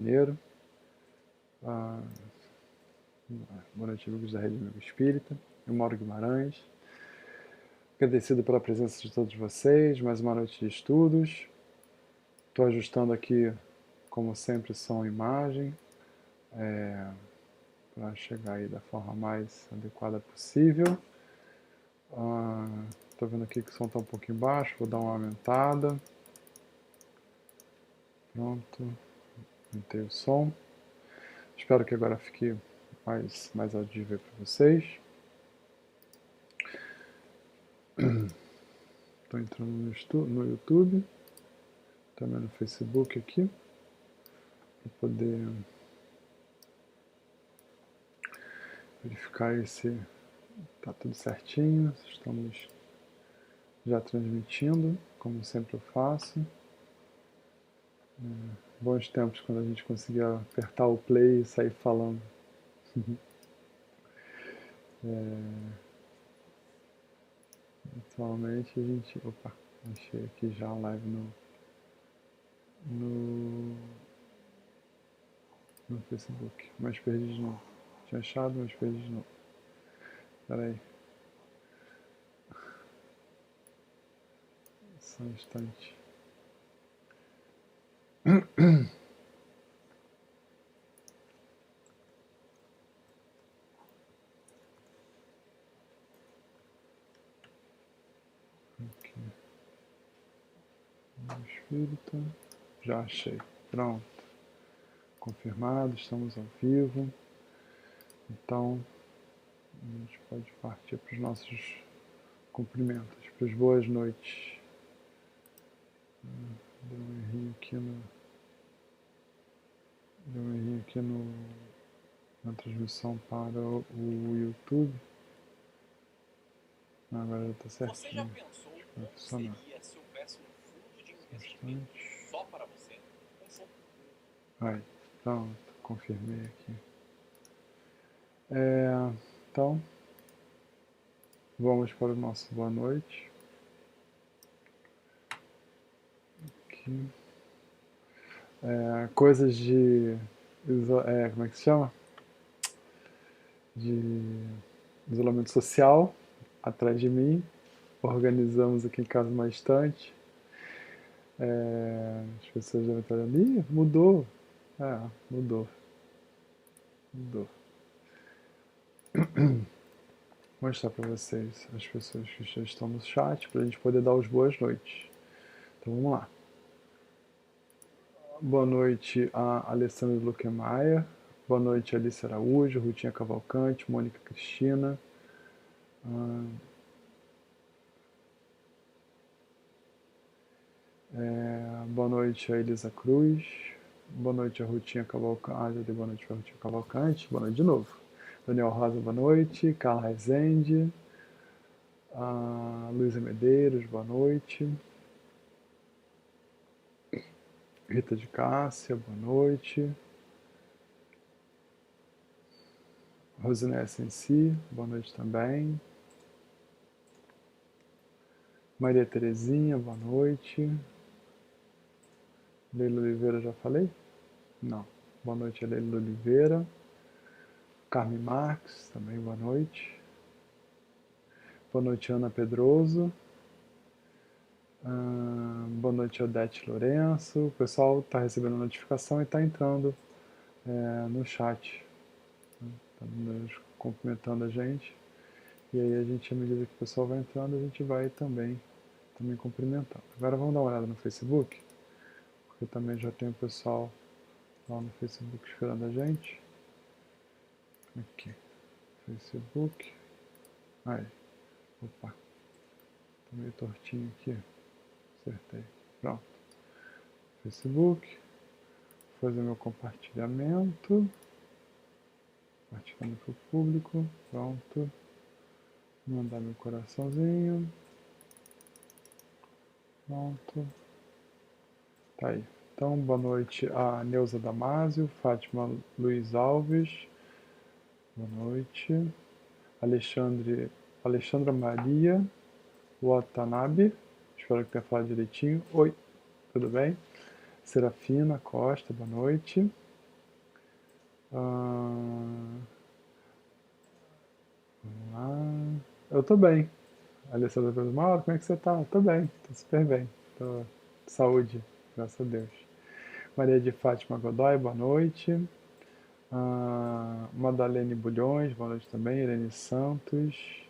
Janeiro. Boa noite, amigos da Rede Amigo Espírita. Eu Mauro Guimarães. Agradecido pela presença de todos vocês. Mais uma noite de estudos. Estou ajustando aqui, como sempre, som e imagem. Para chegar aí da forma mais adequada possível. Estou vendo aqui que o som está um pouquinho baixo. Vou dar uma aumentada. Pronto. Aumentei o som. Espero que agora fique mais audível para vocês. Estou entrando no YouTube, também no Facebook aqui, para poder verificar se está tudo certinho. Estamos já transmitindo, como sempre eu faço. Bons tempos quando a gente conseguia apertar o play e sair falando. Atualmente a gente... Opa, achei aqui já a live no Facebook, mas perdi de novo. Tinha achado, mas perdi de novo. Espera aí. Só um instante. Aqui. Espírita. Já achei. Pronto. Confirmado, estamos ao vivo. Então, a gente pode partir para os nossos cumprimentos, para as boas noites. Deu um errinho aqui na transmissão para o YouTube. Agora já está certinho. Você já pensou como seria se houvesse um fundo de investimento só para você? Aí, pronto, confirmei aqui. Então, vamos para o nosso boa noite. Aqui. Coisas de... como é que se chama? De isolamento social, atrás de mim. Organizamos aqui em casa uma estante. As pessoas devem estar olhando, ih, mudou. Mudou. Vou mostrar para vocês as pessoas que já estão no chat, para a gente poder dar as boas noites. Então vamos lá. Boa noite a Alessandra Luquemaia. Boa noite a Alice Araújo, Rutinha Cavalcante, Mônica Cristina. Boa noite a Elisa Cruz. Boa noite a Rutinha Cavalcante. Já dei boa noite para a Rutinha Cavalcante. Boa noite de novo. Daniel Rosa, boa noite. Carla Rezende. Luísa Medeiros, boa noite. Rita de Cássia, boa noite. Rosinete Sensi, boa noite também. Maria Terezinha, boa noite. Leila Oliveira, já falei? Não. Boa noite a Leila Oliveira. Carmen Marques, também boa noite. Boa noite, Ana Pedroso. Boa noite, Odete Lourenço. O pessoal está recebendo notificação e está entrando no chat. Está cumprimentando a gente. E aí a gente, à medida que o pessoal vai entrando, a gente vai também cumprimentando. Agora vamos dar uma olhada no Facebook, porque também já tem o pessoal lá no Facebook esperando a gente. Aqui, Facebook. Aí, opa, tá meio tortinho aqui. Acertei. Pronto. Facebook. Vou fazer meu compartilhamento. Compartilhando para o público. Pronto. Mandar meu coraçãozinho. Pronto. Tá aí. Então, boa noite a Neuza Damásio, Fátima Luiz Alves. Boa noite. Alexandra Maria Watanabe. Espero que tenha falado direitinho. Oi, tudo bem? Serafina Costa, boa noite. Vamos lá. Eu tô bem. A Alessandra perguntou, Mauro, como é que você tá? Tô bem, tô super bem. Tô saúde, graças a Deus. Maria de Fátima Godoy, boa noite. Madalene Bulhões, boa noite também. Irene Santos.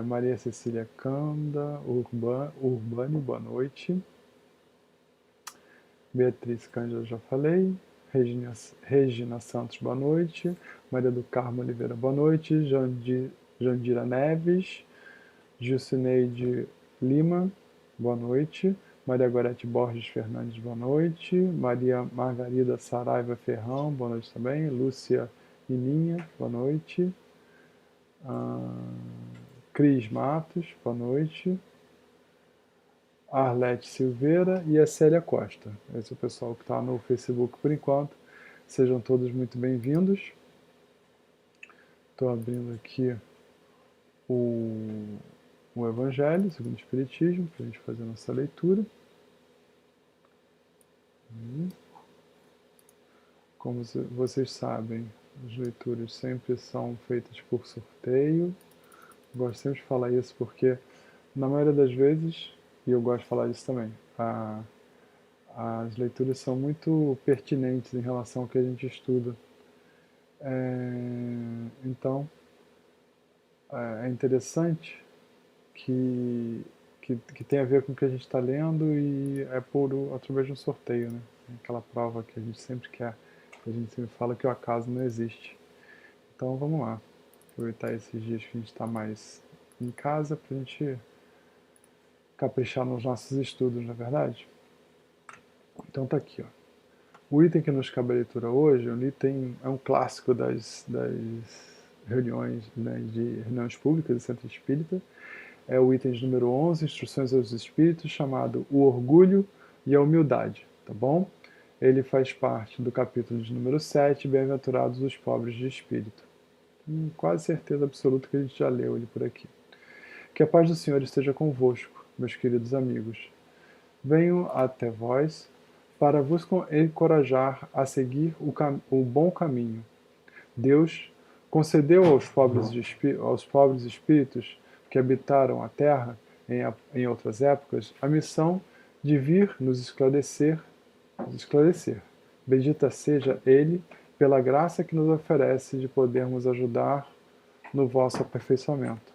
Maria Cecília Canda, Urbani, boa noite. Beatriz Cândida, já falei. Regina Santos, boa noite. Maria do Carmo Oliveira, boa noite. Jandira Neves. Gilcineide Lima, boa noite. Maria Gorete Borges Fernandes, boa noite. Maria Margarida Saraiva Ferrão, boa noite também. Lúcia Ininha, boa noite. Cris Matos, boa noite. Arlete Silveira e a Célia Costa. Esse é o pessoal que está no Facebook por enquanto. Sejam todos muito bem-vindos. Estou abrindo aqui o Evangelho segundo o Espiritismo, para a gente fazer a nossa leitura. Como vocês sabem, as leituras sempre são feitas por sorteio. Eu gosto sempre de falar isso porque, na maioria das vezes, e eu gosto de falar isso também, as leituras são muito pertinentes em relação ao que a gente estuda. Então, é interessante que tem a ver com o que a gente está lendo e é através de um sorteio, né? Aquela prova que a gente sempre quer, que a gente sempre fala que o acaso não existe. Então vamos lá, aproveitar esses dias que a gente está mais em casa para a gente caprichar nos nossos estudos, não é verdade? Então tá aqui, ó. O item que nos cabe a leitura hoje é um clássico das reuniões, né, de reuniões públicas do Centro Espírita. É o item de número 11, Instruções aos Espíritos, chamado O Orgulho e a Humildade, tá bom? Ele faz parte do capítulo de número 7, Bem-aventurados os pobres de espírito. Tenho quase certeza absoluta que a gente já leu ele por aqui. Que a paz do Senhor esteja convosco, meus queridos amigos. Venho até vós para vos encorajar a seguir o bom caminho. Deus concedeu aos pobres espíritos que habitaram a terra em outras épocas a missão de vir nos esclarecer. Bendita seja Ele pela graça que nos oferece de podermos ajudar no vosso aperfeiçoamento.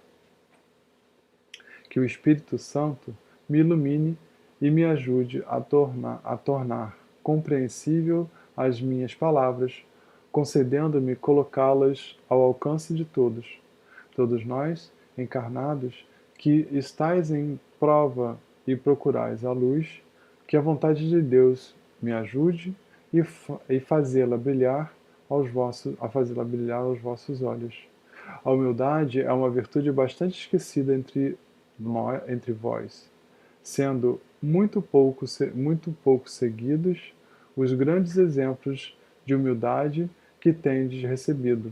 Que o Espírito Santo me ilumine e me ajude a tornar compreensível as minhas palavras, concedendo-me colocá-las ao alcance de todos. Todos nós, encarnados, que estais em prova e procurais a luz, que a vontade de Deus me ajude e fazê-la brilhar aos vossos olhos. A humildade é uma virtude bastante esquecida entre vós, sendo muito pouco seguidos os grandes exemplos de humildade que tendes recebido.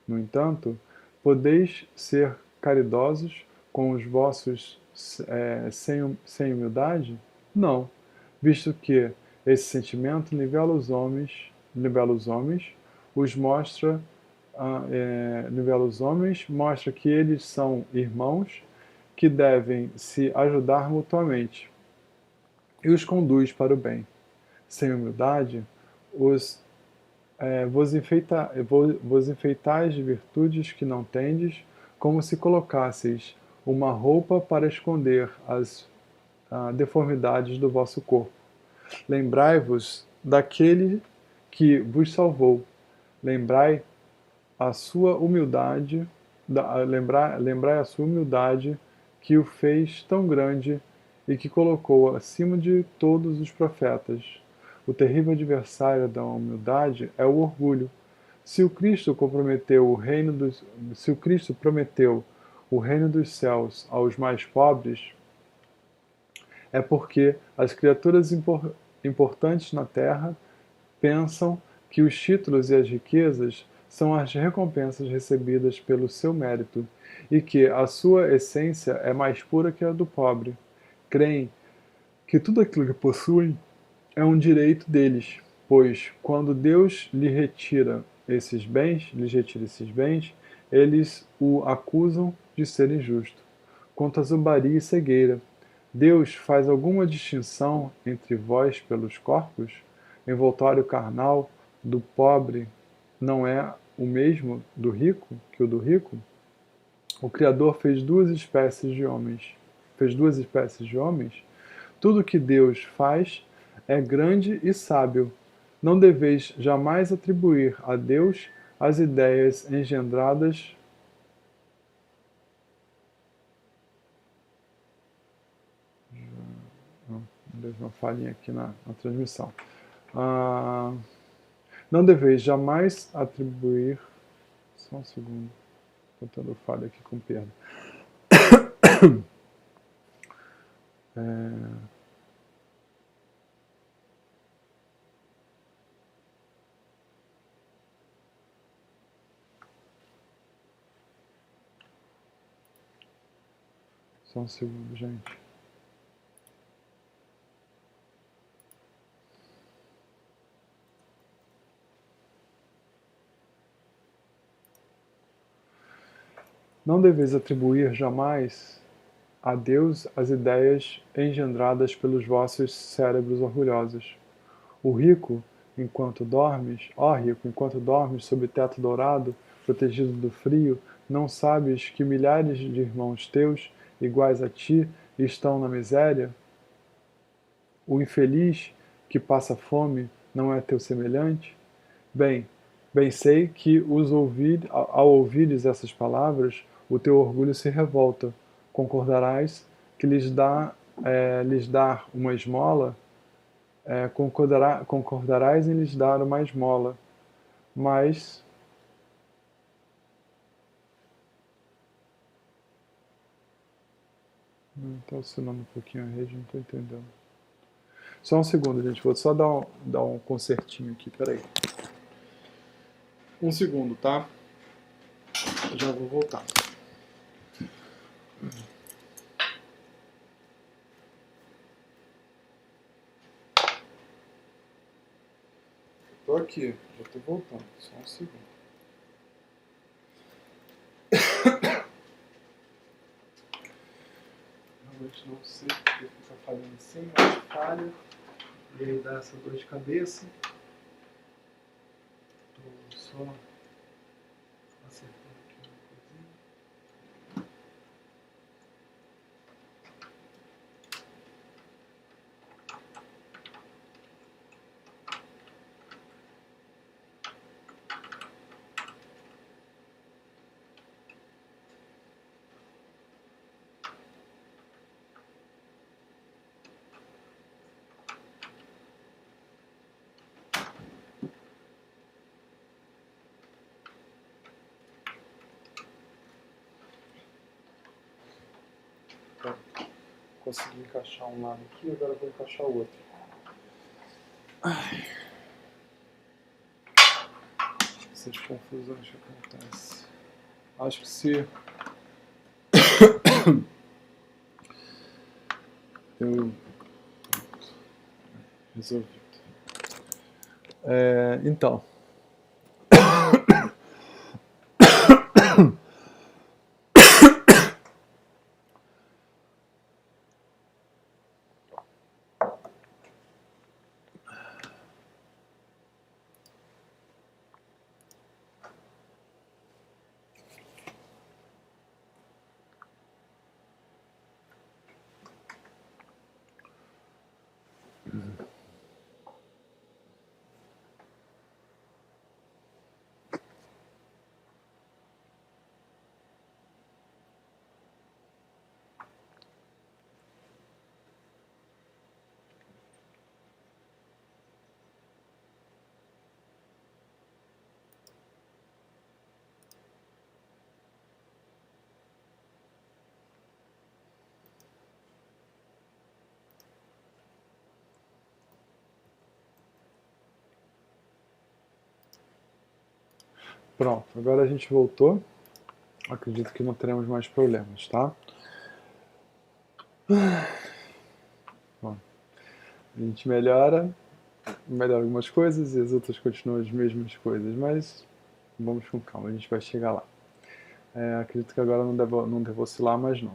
No entanto, podeis ser caridosos com os vossos sem humildade? Não, visto que esse sentimento nivela os homens, mostra que eles são irmãos que devem se ajudar mutuamente e os conduz para o bem. Sem humildade, vos enfeitais de virtudes que não tendes, como se colocasseis uma roupa para esconder as deformidades do vosso corpo. Lembrai-vos daquele que vos salvou. Lembrai a sua humildade, lembrai a sua humildade que o fez tão grande e que colocou acima de todos os profetas. O terrível adversário da humildade é o orgulho. Se o Cristo prometeu o reino dos céus aos mais pobres, é porque as criaturas importantes na terra pensam que os títulos e as riquezas são as recompensas recebidas pelo seu mérito e que a sua essência é mais pura que a do pobre. Creem que tudo aquilo que possuem é um direito deles Pois quando Deus lhes retira esses bens, eles o acusam de ser injusto. Quanto a zombaria e cegueira, Deus faz alguma distinção entre vós pelos corpos? Envoltório carnal do pobre não é o mesmo do rico que o do rico? O Criador fez duas espécies de homens. Tudo que Deus faz é grande e sábio. Não deveis jamais atribuir a Deus as ideias engendradas Deu uma falhinha aqui na transmissão. Não deveis jamais atribuir. Só um segundo. Estou tendo falha aqui com perda. Só um segundo, gente. Não deveis atribuir jamais a Deus as ideias engendradas pelos vossos cérebros orgulhosos. O rico, enquanto dormes, sob teto dourado, protegido do frio, não sabes que milhares de irmãos teus, iguais a ti, estão na miséria? O infeliz que passa fome não é teu semelhante? Bem sei que ao ouvires essas palavras, o teu orgulho se revolta. Concordarás que lhes dar uma esmola, concordarás em lhes dar uma esmola, mas está oscilando um pouquinho a rede, não estou entendendo. Só um segundo, gente, vou só dar um concertinho aqui, peraí. Um segundo, tá? Eu já vou voltar. Tô aqui, já tô voltando, só um segundo. Realmente não sei porque fica falhando assim, mas falha. E aí dá essa dor de cabeça. Tô só acertando aqui uma coisinha. Consegui encaixar um lado aqui, agora vou encaixar o outro. Essas confusões que acontecem. Acho que se eu resolvido. Então. Pronto, agora a gente voltou. Acredito que não teremos mais problemas, tá? Bom, a gente melhora melhora algumas coisas e as outras continuam as mesmas coisas, mas vamos com calma, a gente vai chegar lá. Acredito que agora não devo oscilar mais não.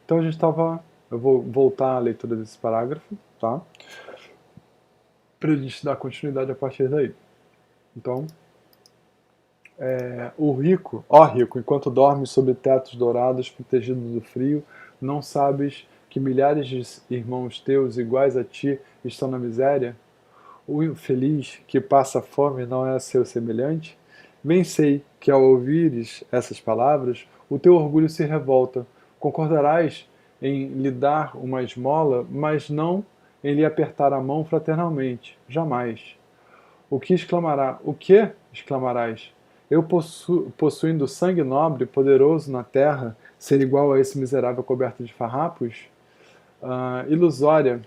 Então a gente estava... Eu vou voltar à leitura desse parágrafo, tá? Para a gente dar continuidade a partir daí. Então, o rico, ó rico, enquanto dormes sob tetos dourados, protegido do frio, não sabes que milhares de irmãos teus iguais a ti estão na miséria? O infeliz que passa fome não é seu semelhante? Bem sei que ao ouvires essas palavras, o teu orgulho se revolta. Concordarás em lhe dar uma esmola, mas não em lhe apertar a mão fraternalmente. Jamais. O que exclamará? O que? Exclamarás. Eu possuindo sangue nobre, poderoso na terra, ser igual a esse miserável coberto de farrapos? Ilusória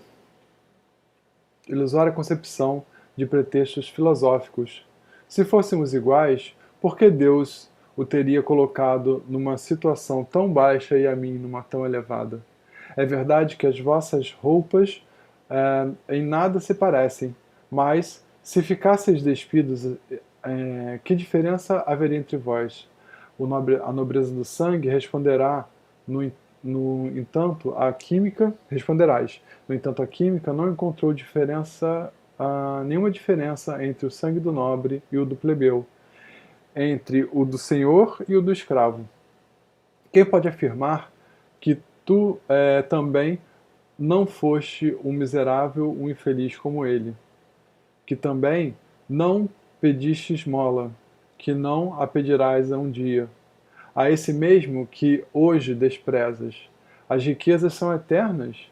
concepção de pretextos filosóficos. Se fôssemos iguais, por que Deus o teria colocado numa situação tão baixa e a mim numa tão elevada? É verdade que as vossas roupas em nada se parecem, mas se ficasseis despidos, que diferença haveria entre vós? A nobreza do sangue responderá no entanto, a química, responderás, no entanto, a química não encontrou nenhuma diferença entre o sangue do nobre e o do plebeu, entre o do senhor e o do escravo. Quem pode afirmar que tu também não foste um miserável, um infeliz como ele? Que também não pediste esmola, que não a pedirás a um dia? A esse mesmo que hoje desprezas. As riquezas são eternas.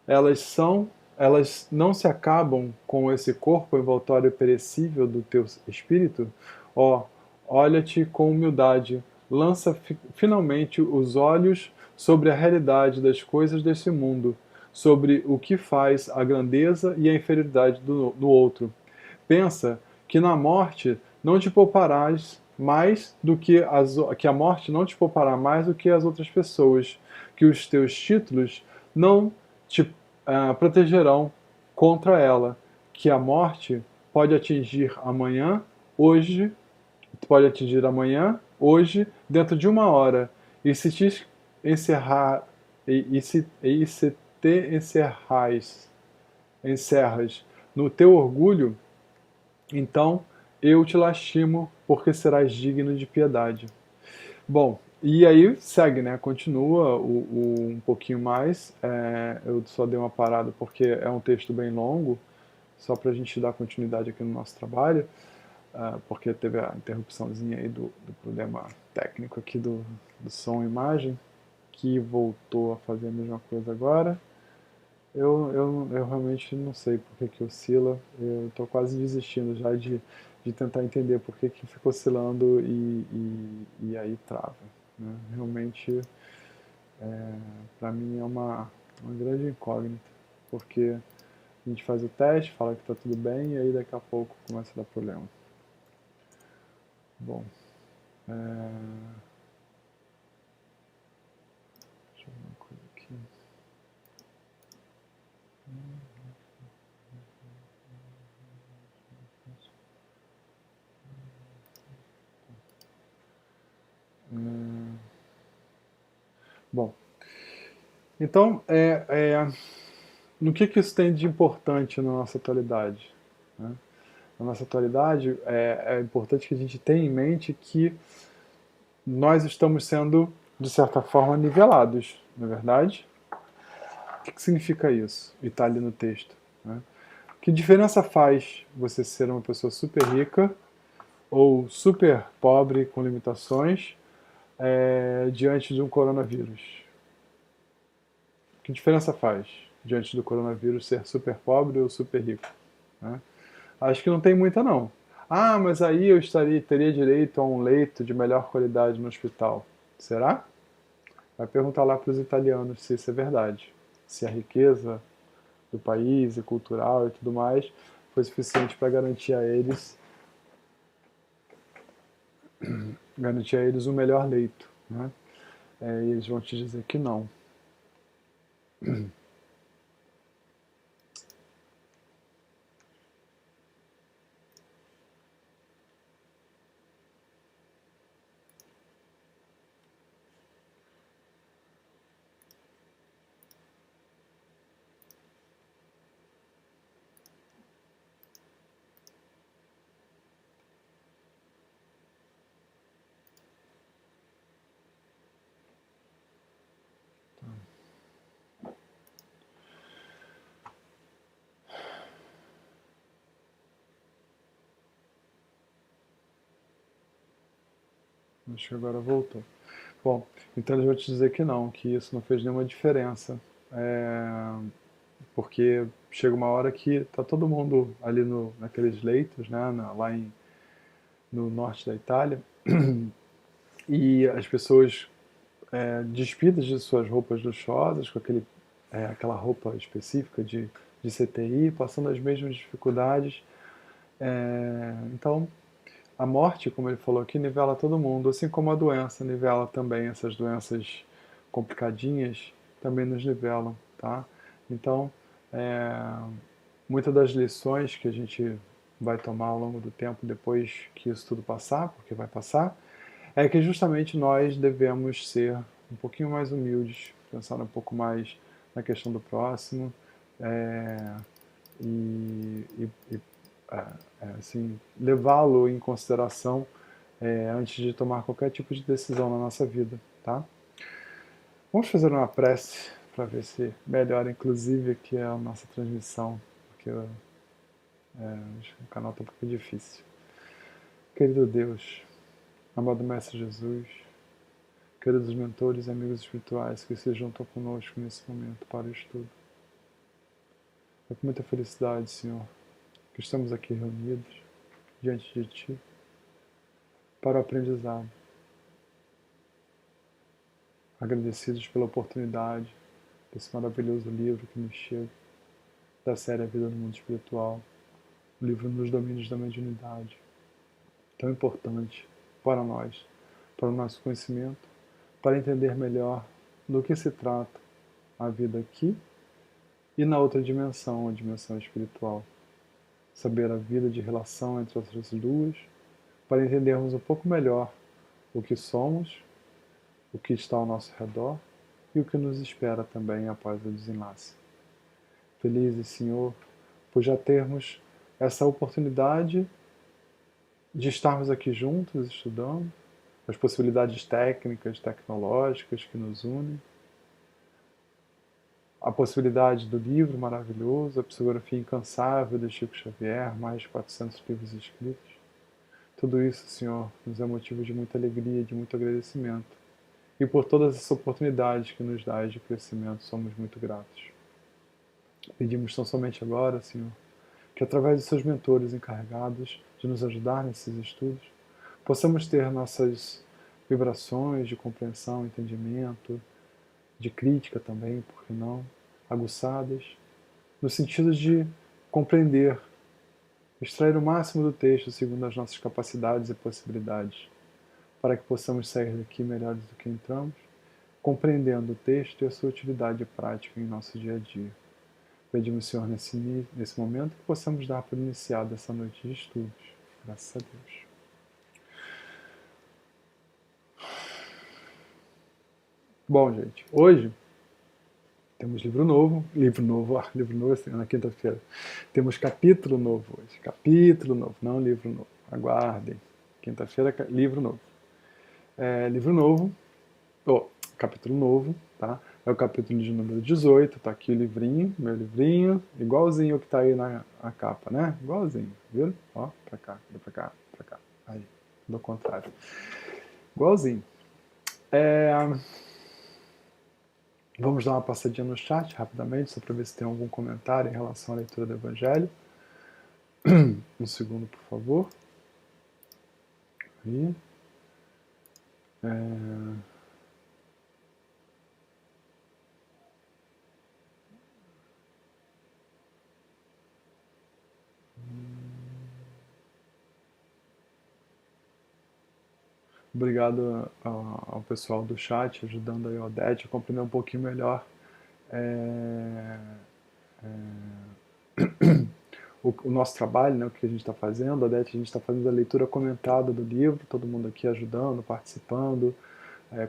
Elas não se acabam com esse corpo envoltório perecível do teu espírito? Ó, olha-te com humildade, lança finalmente os olhos sobre a realidade das coisas desse mundo, sobre o que faz a grandeza e a inferioridade do outro. Pensa que na morte não te pouparás mais do que a morte não te poupará mais do que as outras pessoas, que os teus títulos não te protegerão contra ela, que a morte pode atingir hoje, dentro de uma hora, e se te encerrar e se te encerras no teu orgulho, então eu te lastimo, porque serás digno de piedade. Bom, e aí segue, né? Continua um pouquinho mais. Eu só dei uma parada porque é um texto bem longo, só para a gente dar continuidade aqui no nosso trabalho, porque teve a interrupçãozinha aí do problema técnico aqui do som e imagem, que voltou a fazer a mesma coisa agora. Eu realmente não sei por que oscila. Eu estou quase desistindo já de tentar entender por que fica oscilando e aí trava. Né? Realmente, para mim, é uma grande incógnita, porque a gente faz o teste, fala que está tudo bem, e aí daqui a pouco começa a dar problema. Bom, deixa eu ver uma coisa aqui. Bom, então, no que isso tem de importante na nossa atualidade? Né? Na nossa atualidade, é importante que a gente tenha em mente que nós estamos sendo, de certa forma, nivelados, não é verdade? O que significa isso? E está ali no texto. Né? Que diferença faz você ser uma pessoa super rica ou super pobre com limitações diante de um coronavírus? Que diferença faz diante do coronavírus ser super pobre ou super rico? Né? Acho que não tem muita não. Ah, mas aí eu teria direito a um leito de melhor qualidade no hospital. Será? Vai perguntar lá para os italianos se isso é verdade. Se a riqueza do país e cultural e tudo mais foi suficiente para garantir a eles um melhor leito. Né? E eles vão te dizer que não. Acho que agora voltou. Bom, então eles vão te dizer que não, que isso não fez nenhuma diferença. Porque chega uma hora que tá todo mundo ali naqueles leitos, né, lá no norte da Itália, e as pessoas despidas de suas roupas luxuosas, com aquela roupa específica de CTI, passando as mesmas dificuldades. Então, a morte, como ele falou aqui, nivela todo mundo, assim como a doença nivela também, essas doenças complicadinhas também nos nivelam, tá? Então, muitas das lições que a gente vai tomar ao longo do tempo depois que isso tudo passar, porque vai passar, é que justamente nós devemos ser um pouquinho mais humildes, pensar um pouco mais na questão do próximo, assim, levá-lo em consideração antes de tomar qualquer tipo de decisão na nossa vida, tá? Vamos fazer uma prece para ver se melhora, inclusive, aqui a nossa transmissão, porque o canal está um pouco difícil. Querido Deus, amado Mestre Jesus, queridos mentores e amigos espirituais que se juntam conosco nesse momento para o estudo, é com muita felicidade, Senhor, que estamos aqui reunidos diante de Ti para o aprendizado. Agradecidos pela oportunidade desse maravilhoso livro que nos chega, da série A Vida no Mundo Espiritual, o livro nos domínios da mediunidade, tão importante para nós, para o nosso conhecimento, para entender melhor do que se trata a vida aqui e na outra dimensão, a dimensão espiritual. Saber a vida de relação entre essas duas, para entendermos um pouco melhor o que somos, o que está ao nosso redor e o que nos espera também após o desenlace. Felizes, Senhor, por já termos essa oportunidade de estarmos aqui juntos estudando, as possibilidades técnicas, tecnológicas que nos unem, a possibilidade do livro maravilhoso, a psicografia incansável de Chico Xavier, mais de 400 livros escritos. Tudo isso, Senhor, nos é motivo de muita alegria, de muito agradecimento. E por todas as oportunidades que nos dás de crescimento, somos muito gratos. Pedimos tão somente agora, Senhor, que através de seus mentores encarregados de nos ajudar nesses estudos, possamos ter nossas vibrações de compreensão, entendimento, de crítica também, por que não, aguçadas, no sentido de compreender, extrair o máximo do texto segundo as nossas capacidades e possibilidades, para que possamos sair daqui melhores do que entramos, compreendendo o texto e a sua utilidade prática em nosso dia a dia. Pedimos, Senhor, nesse momento, que possamos dar por iniciada essa noite de estudos. Graças a Deus. Bom, gente, hoje temos livro novo assim, na quinta-feira. Temos capítulo novo hoje, capítulo novo, não livro novo. Aguardem. Quinta-feira, livro novo. Livro novo, capítulo novo, tá? É o capítulo de número 18, tá aqui o livrinho, meu livrinho, igualzinho o que tá aí na capa, né? Igualzinho, viu? Ó, pra cá, pra cá, pra cá. Aí, do contrário. Igualzinho. Vamos dar uma passadinha no chat rapidamente, só para ver se tem algum comentário em relação à leitura do Evangelho. Um segundo, por favor. Aí. Obrigado ao pessoal do chat, ajudando aí a Odete a compreender um pouquinho melhor o nosso trabalho, né, o que a gente está fazendo. Odete, a gente está fazendo a leitura comentada do livro, todo mundo aqui ajudando, participando,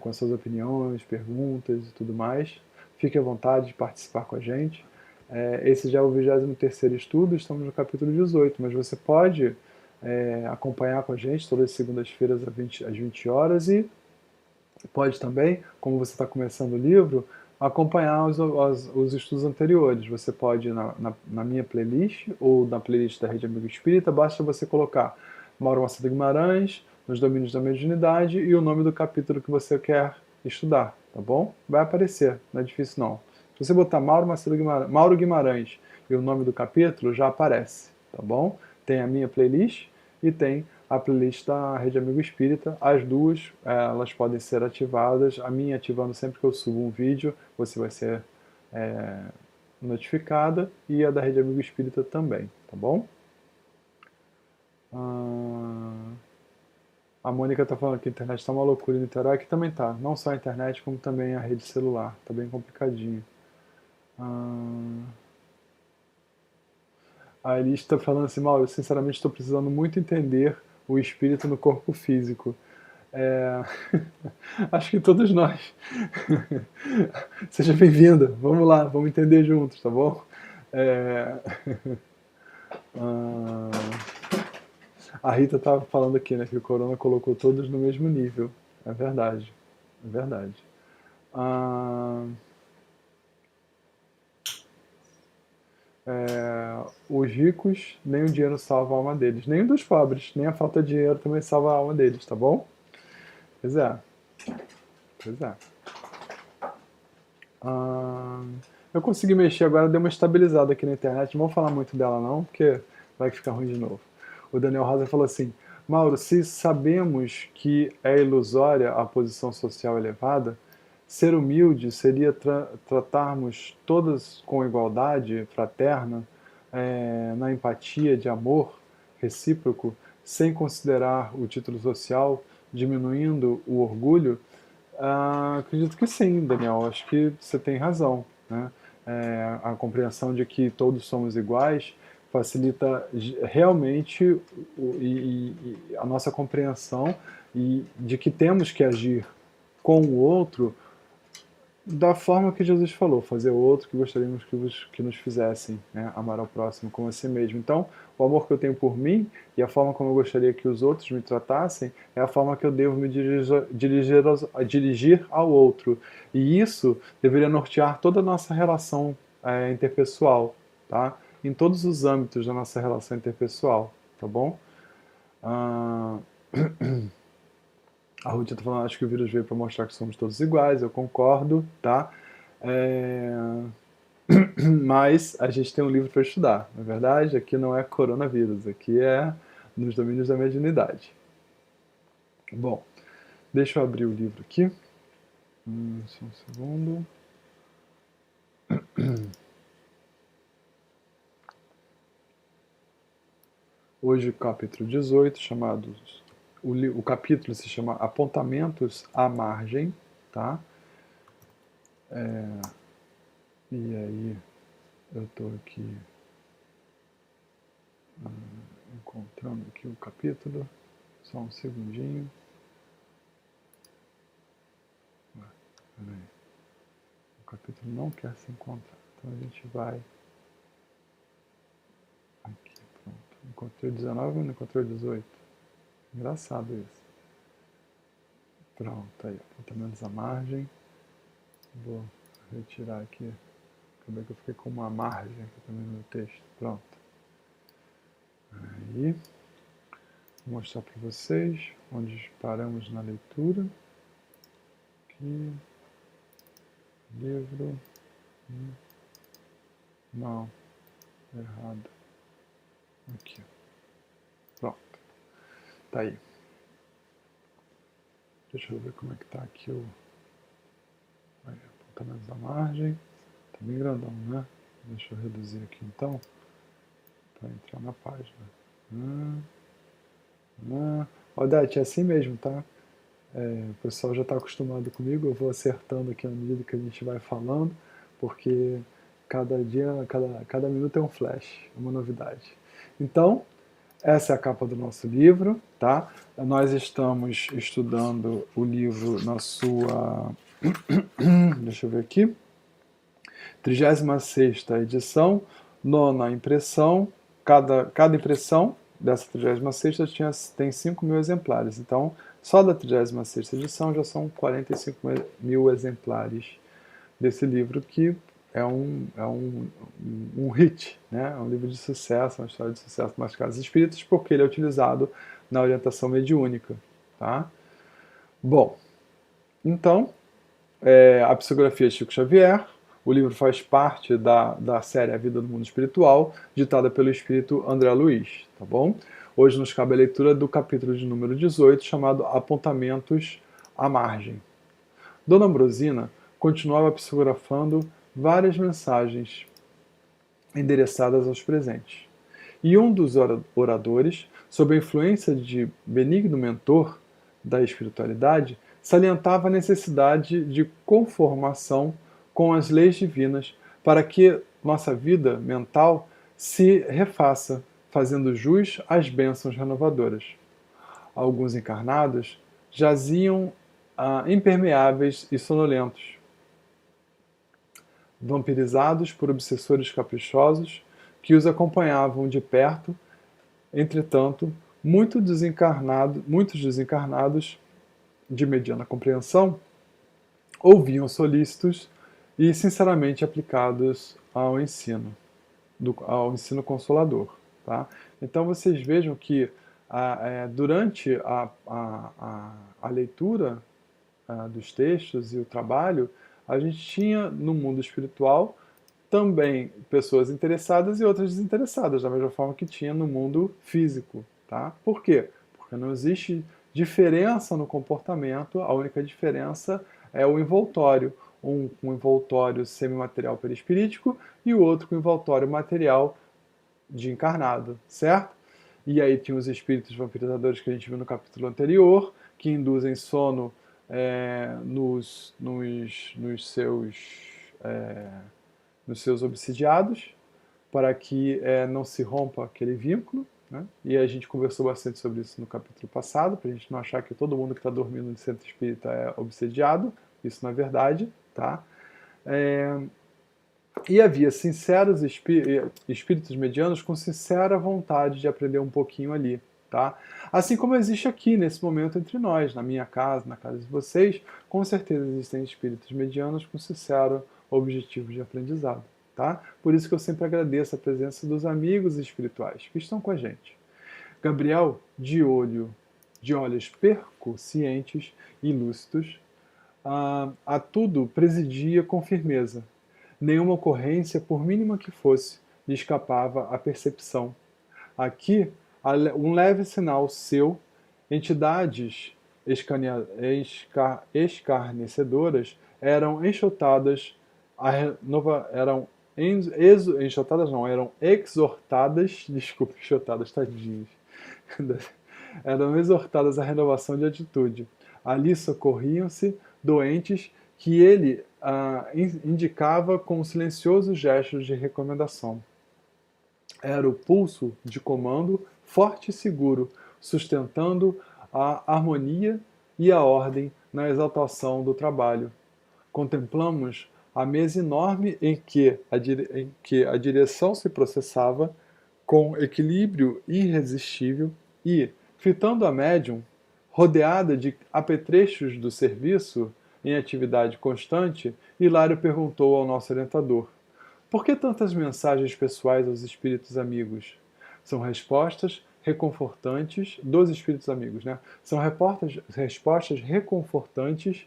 com as suas opiniões, perguntas e tudo mais. Fique à vontade de participar com a gente. Esse já é o 23º estudo, estamos no capítulo 18, mas você pode acompanhar com a gente todas as segundas-feiras às 20 horas e pode também, como você está começando o livro, acompanhar os estudos anteriores. Você pode ir na minha playlist ou na playlist da Rede Amigo Espírita, basta você colocar Mauro Macedo Guimarães, nos domínios da mediunidade e o nome do capítulo que você quer estudar, tá bom? Vai aparecer, não é difícil não. Se você botar Mauro Guimarães e o nome do capítulo, já aparece, tá bom? Tem a minha playlist e tem a playlist da Rede Amigo Espírita. As duas, elas podem ser ativadas. A minha ativando sempre que eu subo um vídeo, você vai ser notificada, e a da Rede Amigo Espírita também, tá bom? A Mônica tá falando que a internet tá uma loucura em Niterói, que também tá. Não só a internet, como também a rede celular. Tá bem complicadinho. A Elis tá falando assim, Mauro, eu sinceramente estou precisando muito entender o espírito no corpo físico. Acho que todos nós. Seja bem-vinda. Vamos lá, vamos entender juntos, tá bom? A Rita estava falando aqui, né, que o Corona colocou todos no mesmo nível. É verdade. É verdade. Os ricos, nem o dinheiro salva a alma deles. Nem o dos pobres, nem a falta de dinheiro também salva a alma deles, tá bom? Pois é. Pois é. Eu consegui mexer agora, deu uma estabilizada aqui na internet. Não vamos falar muito dela não, porque vai ficar ruim de novo. O Daniel Rosa falou assim, Mauro, se sabemos que é ilusória a posição social elevada, ser humilde seria tratarmos todas com igualdade fraterna, na empatia de amor recíproco, sem considerar o título social, diminuindo o orgulho? Acredito que sim, Daniel. Acho que você tem razão, né? A compreensão de que todos somos iguais facilita realmente a nossa compreensão e de que temos que agir com o outro da forma que Jesus falou, fazer o outro que gostaríamos que nos fizessem, né? Amar ao próximo como a si mesmo. Então, o amor que eu tenho por mim e a forma como eu gostaria que os outros me tratassem é a forma que eu devo me dirigir ao outro. E isso deveria nortear toda a nossa relação interpessoal, tá? Em todos os âmbitos da nossa relação interpessoal, tá bom? A Ruth está falando, acho que o vírus veio para mostrar que somos todos iguais, eu concordo, tá? Mas a gente tem um livro para estudar, na verdade, aqui não é coronavírus, aqui é nos domínios da mediunidade. Bom, deixa eu abrir o livro aqui. Só um segundo. Hoje o capítulo 18, o capítulo se chama Apontamentos à Margem, tá? E aí eu estou aqui encontrando aqui o capítulo, só um segundinho. Peraí. O capítulo não quer se encontrar, então a gente vai aqui, pronto. Encontrei o 19 ou não encontrei o 18? Engraçado isso. Pronto, aí, apontamentos à margem. Vou retirar aqui. Acabei que eu fiquei com uma margem aqui também no texto. Pronto. Aí. Vou mostrar para vocês onde paramos na leitura. Aqui. Livro. Não. Errado. Aqui. Pronto. Tá aí. Deixa eu ver como é que tá aqui o apontamentos da margem. Tá bem grandão, né? Deixa eu reduzir aqui então, para entrar na página. Odete, é assim mesmo, tá? O pessoal já está acostumado comigo, eu vou acertando aqui à medida que a gente vai falando, porque cada dia, cada minuto é um flash, é uma novidade. Então, essa é a capa do nosso livro, tá? Nós estamos estudando o livro na sua... Deixa eu ver aqui. 36ª edição, 9ª impressão. Cada impressão dessa 36ª tem 5.000 exemplares. Então, só da 36ª edição já são 45.000 exemplares desse livro, que é um hit, né? É um livro de sucesso, uma história de sucesso nas casas espíritas, porque ele é utilizado na orientação mediúnica, tá? Bom, então, a psicografia de Chico Xavier, o livro faz parte da série A Vida do Mundo Espiritual, ditada pelo espírito André Luiz, tá bom? Hoje nos cabe a leitura do capítulo de número 18, chamado Apontamentos à Margem. Dona Ambrosina continuava psicografando várias mensagens endereçadas aos presentes. E um dos oradores, sob a influência de benigno mentor da espiritualidade, salientava a necessidade de conformação com as leis divinas para que nossa vida mental se refaça, fazendo jus às bênçãos renovadoras. Alguns encarnados jaziam impermeáveis e sonolentos, vampirizados por obsessores caprichosos que os acompanhavam de perto. Entretanto, muitos desencarnados de mediana compreensão ouviam solícitos e sinceramente aplicados ao ensino consolador. Tá? Então vocês vejam que durante a leitura dos textos e o trabalho, a gente tinha no mundo espiritual também pessoas interessadas e outras desinteressadas, da mesma forma que tinha no mundo físico. Tá? Por quê? Porque não existe diferença no comportamento, a única diferença é o envoltório. Um com envoltório semimaterial perispirítico e o outro com envoltório material de encarnado, certo? E aí tinha os espíritos vampirizadores que a gente viu no capítulo anterior, que induzem sono nos seus obsidiados, para que não se rompa aquele vínculo, né? E a gente conversou bastante sobre isso no capítulo passado, para a gente não achar que todo mundo que está dormindo no centro espírita é obsediado. Isso não é verdade, tá? E havia sinceros espíritos medianos com sincera vontade de aprender um pouquinho ali, tá? Assim como existe aqui, nesse momento, entre nós, na minha casa, na casa de vocês, com certeza existem espíritos medianos com sincero objetivo de aprendizado, tá? Por isso que eu sempre agradeço a presença dos amigos espirituais que estão com a gente. Gabriel, de olhos percussientes e lúcidos, a tudo presidia com firmeza. Nenhuma ocorrência, por mínima que fosse, lhe escapava à percepção. Aqui, um leve sinal seu, entidades escarnecedoras eram enxotadas, eram exortadas, desculpa, enxotadas, tadinhos, eram exortadas à renovação de atitude. Ali socorriam-se doentes que ele indicava com silenciosos gestos de recomendação. Era o pulso de comando forte e seguro, sustentando a harmonia e a ordem na exaltação do trabalho. Contemplamos a mesa enorme em que a direção se processava com equilíbrio irresistível e, fitando a médium, rodeada de apetrechos do serviço, em atividade constante, Hilário perguntou ao nosso orientador: por que tantas mensagens pessoais aos espíritos amigos? São respostas reconfortantes dos espíritos amigos, né? São respostas reconfortantes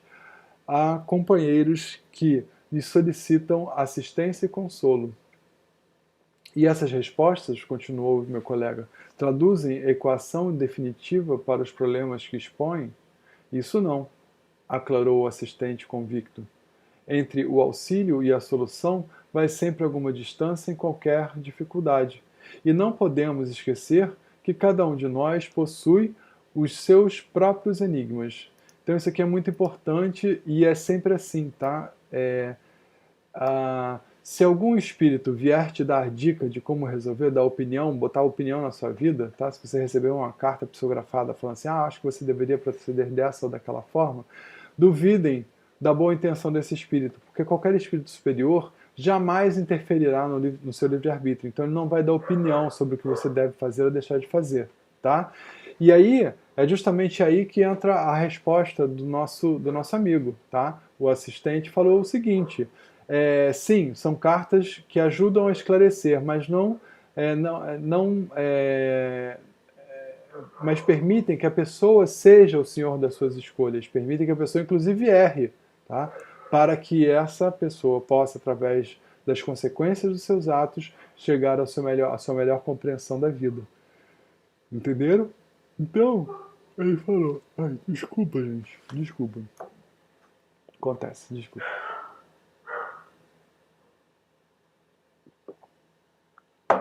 a companheiros que lhes solicitam assistência e consolo. E essas respostas, continuou meu colega, traduzem equação definitiva para os problemas que expõem? Isso não, aclarou o assistente convicto. Entre o auxílio e a solução vai sempre alguma distância em qualquer dificuldade. E não podemos esquecer que cada um de nós possui os seus próprios enigmas. Então isso aqui é muito importante e é sempre assim, tá? Se algum espírito vier te dar dica de como resolver, dar opinião, botar opinião na sua vida, tá? Se você receber uma carta psicografada falando assim, acho que você deveria proceder dessa ou daquela forma, duvidem da boa intenção desse espírito, porque qualquer espírito superior jamais interferirá no seu livre-arbítrio. Então ele não vai dar opinião sobre o que você deve fazer ou deixar de fazer, tá? E aí, é justamente aí que entra a resposta do nosso amigo, tá? O assistente falou o seguinte: sim, são cartas que ajudam a esclarecer, mas mas permitem que a pessoa seja o senhor das suas escolhas, permitem que a pessoa inclusive erre, tá? Para que essa pessoa possa, através das consequências dos seus atos, chegar à sua melhor compreensão da vida. Entenderam? Então, ele falou, ai, desculpa, gente, desculpa. Acontece, desculpa.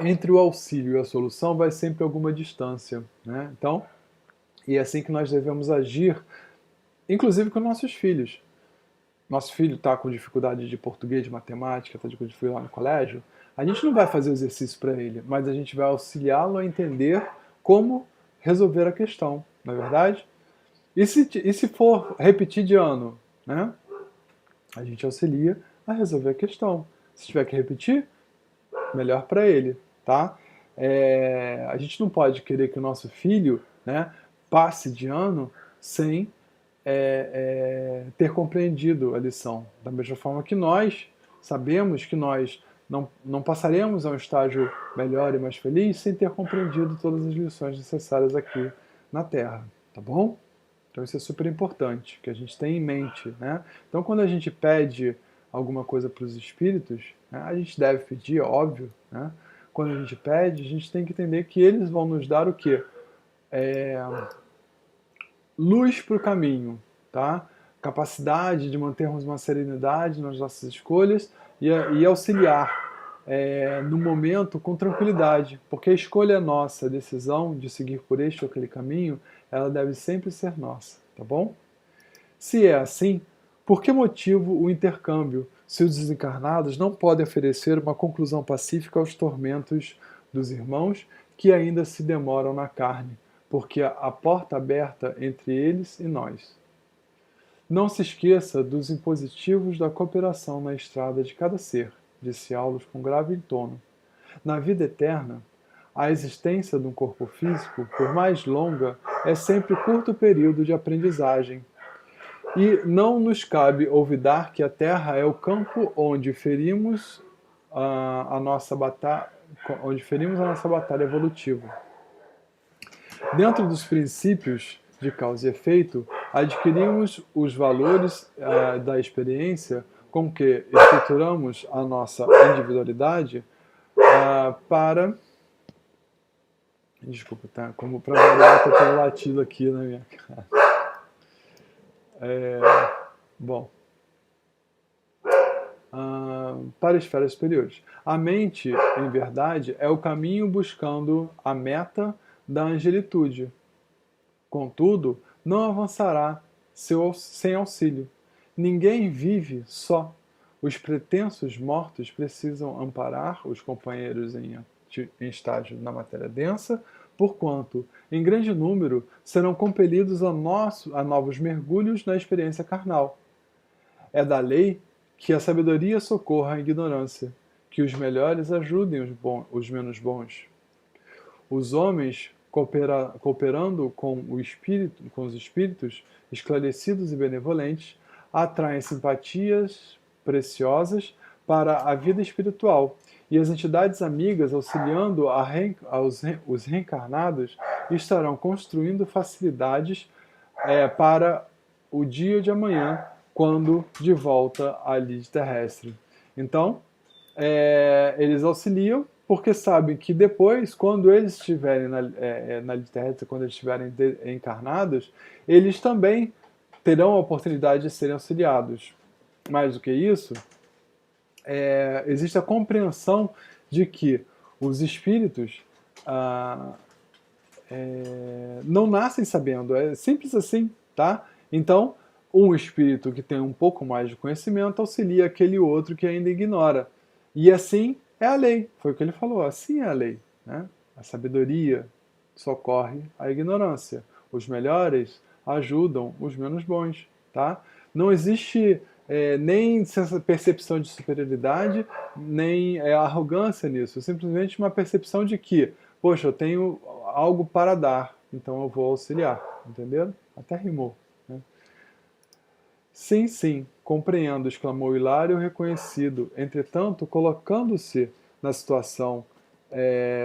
Entre o auxílio e a solução vai sempre alguma distância, né? Então, e é assim que nós devemos agir, inclusive com nossos filhos. Nosso filho está com dificuldade de português, de matemática, está com dificuldade lá no colégio, a gente não vai fazer o exercício para ele, mas a gente vai auxiliá-lo a entender como resolver a questão, não é verdade? E se for repetir de ano, né? A gente auxilia a resolver a questão. Se tiver que repetir, melhor para ele, tá? A gente não pode querer que o nosso filho, né, passe de ano sem ter compreendido a lição. Da mesma forma que nós sabemos que nós não passaremos a um estágio melhor e mais feliz sem ter compreendido todas as lições necessárias aqui na Terra, tá bom? Então isso é super importante, que a gente tenha em mente, né? Então quando a gente pede alguma coisa para os espíritos, né, a gente deve pedir, óbvio, né? Quando a gente pede, a gente tem que entender que eles vão nos dar o quê? Luz para o caminho, tá? Capacidade de mantermos uma serenidade nas nossas escolhas e auxiliar no momento com tranquilidade, porque a escolha é nossa, a decisão de seguir por este ou aquele caminho, ela deve sempre ser nossa, tá bom? Se é assim, por que motivo o intercâmbio, se os desencarnados não podem oferecer uma conclusão pacífica aos tormentos dos irmãos que ainda se demoram na carne, porque a porta aberta entre eles e nós? Não se esqueça dos impositivos da cooperação na estrada de cada ser, disse Aulos com grave tono. Na vida eterna, a existência de um corpo físico, por mais longa, é sempre curto período de aprendizagem. E não nos cabe olvidar que a Terra é o campo onde ferimos a nossa batalha evolutiva. Dentro dos princípios de causa e efeito, adquirimos os valores da experiência com que estruturamos a nossa individualidade para... Desculpa, tá? Como para variar, tá tendo latido aqui na minha cara. Bom. Para esferas superiores. A mente, em verdade, é o caminho buscando a meta da angelitude. Contudo, não avançará sem auxílio. Ninguém vive só. Os pretensos mortos precisam amparar os companheiros em estágio na matéria densa, porquanto, em grande número, serão compelidos a novos mergulhos na experiência carnal. É da lei que a sabedoria socorra a ignorância, que os melhores ajudem os menos bons. Os homens, cooperando com os espíritos esclarecidos e benevolentes, atraem simpatias preciosas para a vida espiritual, e as entidades amigas, auxiliando os reencarnados, estarão construindo facilidades para o dia de amanhã, quando de volta à lide terrestre. Então, eles auxiliam porque sabem que depois, quando eles estiverem na lide terrestre, quando eles estiverem encarnados, eles também terão a oportunidade de serem auxiliados. Mais do que isso, existe a compreensão de que os espíritos não nascem sabendo, é simples assim, tá? Então, um espírito que tem um pouco mais de conhecimento auxilia aquele outro que ainda ignora. E assim é a lei, foi o que ele falou, assim é a lei, né? A sabedoria socorre a ignorância. Os melhores ajudam os menos bons, tá? Não existe nem essa percepção de superioridade, nem arrogância nisso. É simplesmente uma percepção de que, poxa, eu tenho algo para dar, então eu vou auxiliar. Entenderam? Até rimou. Né? Sim, sim, compreendo, exclamou Hilário reconhecido. Entretanto, colocando-se na situação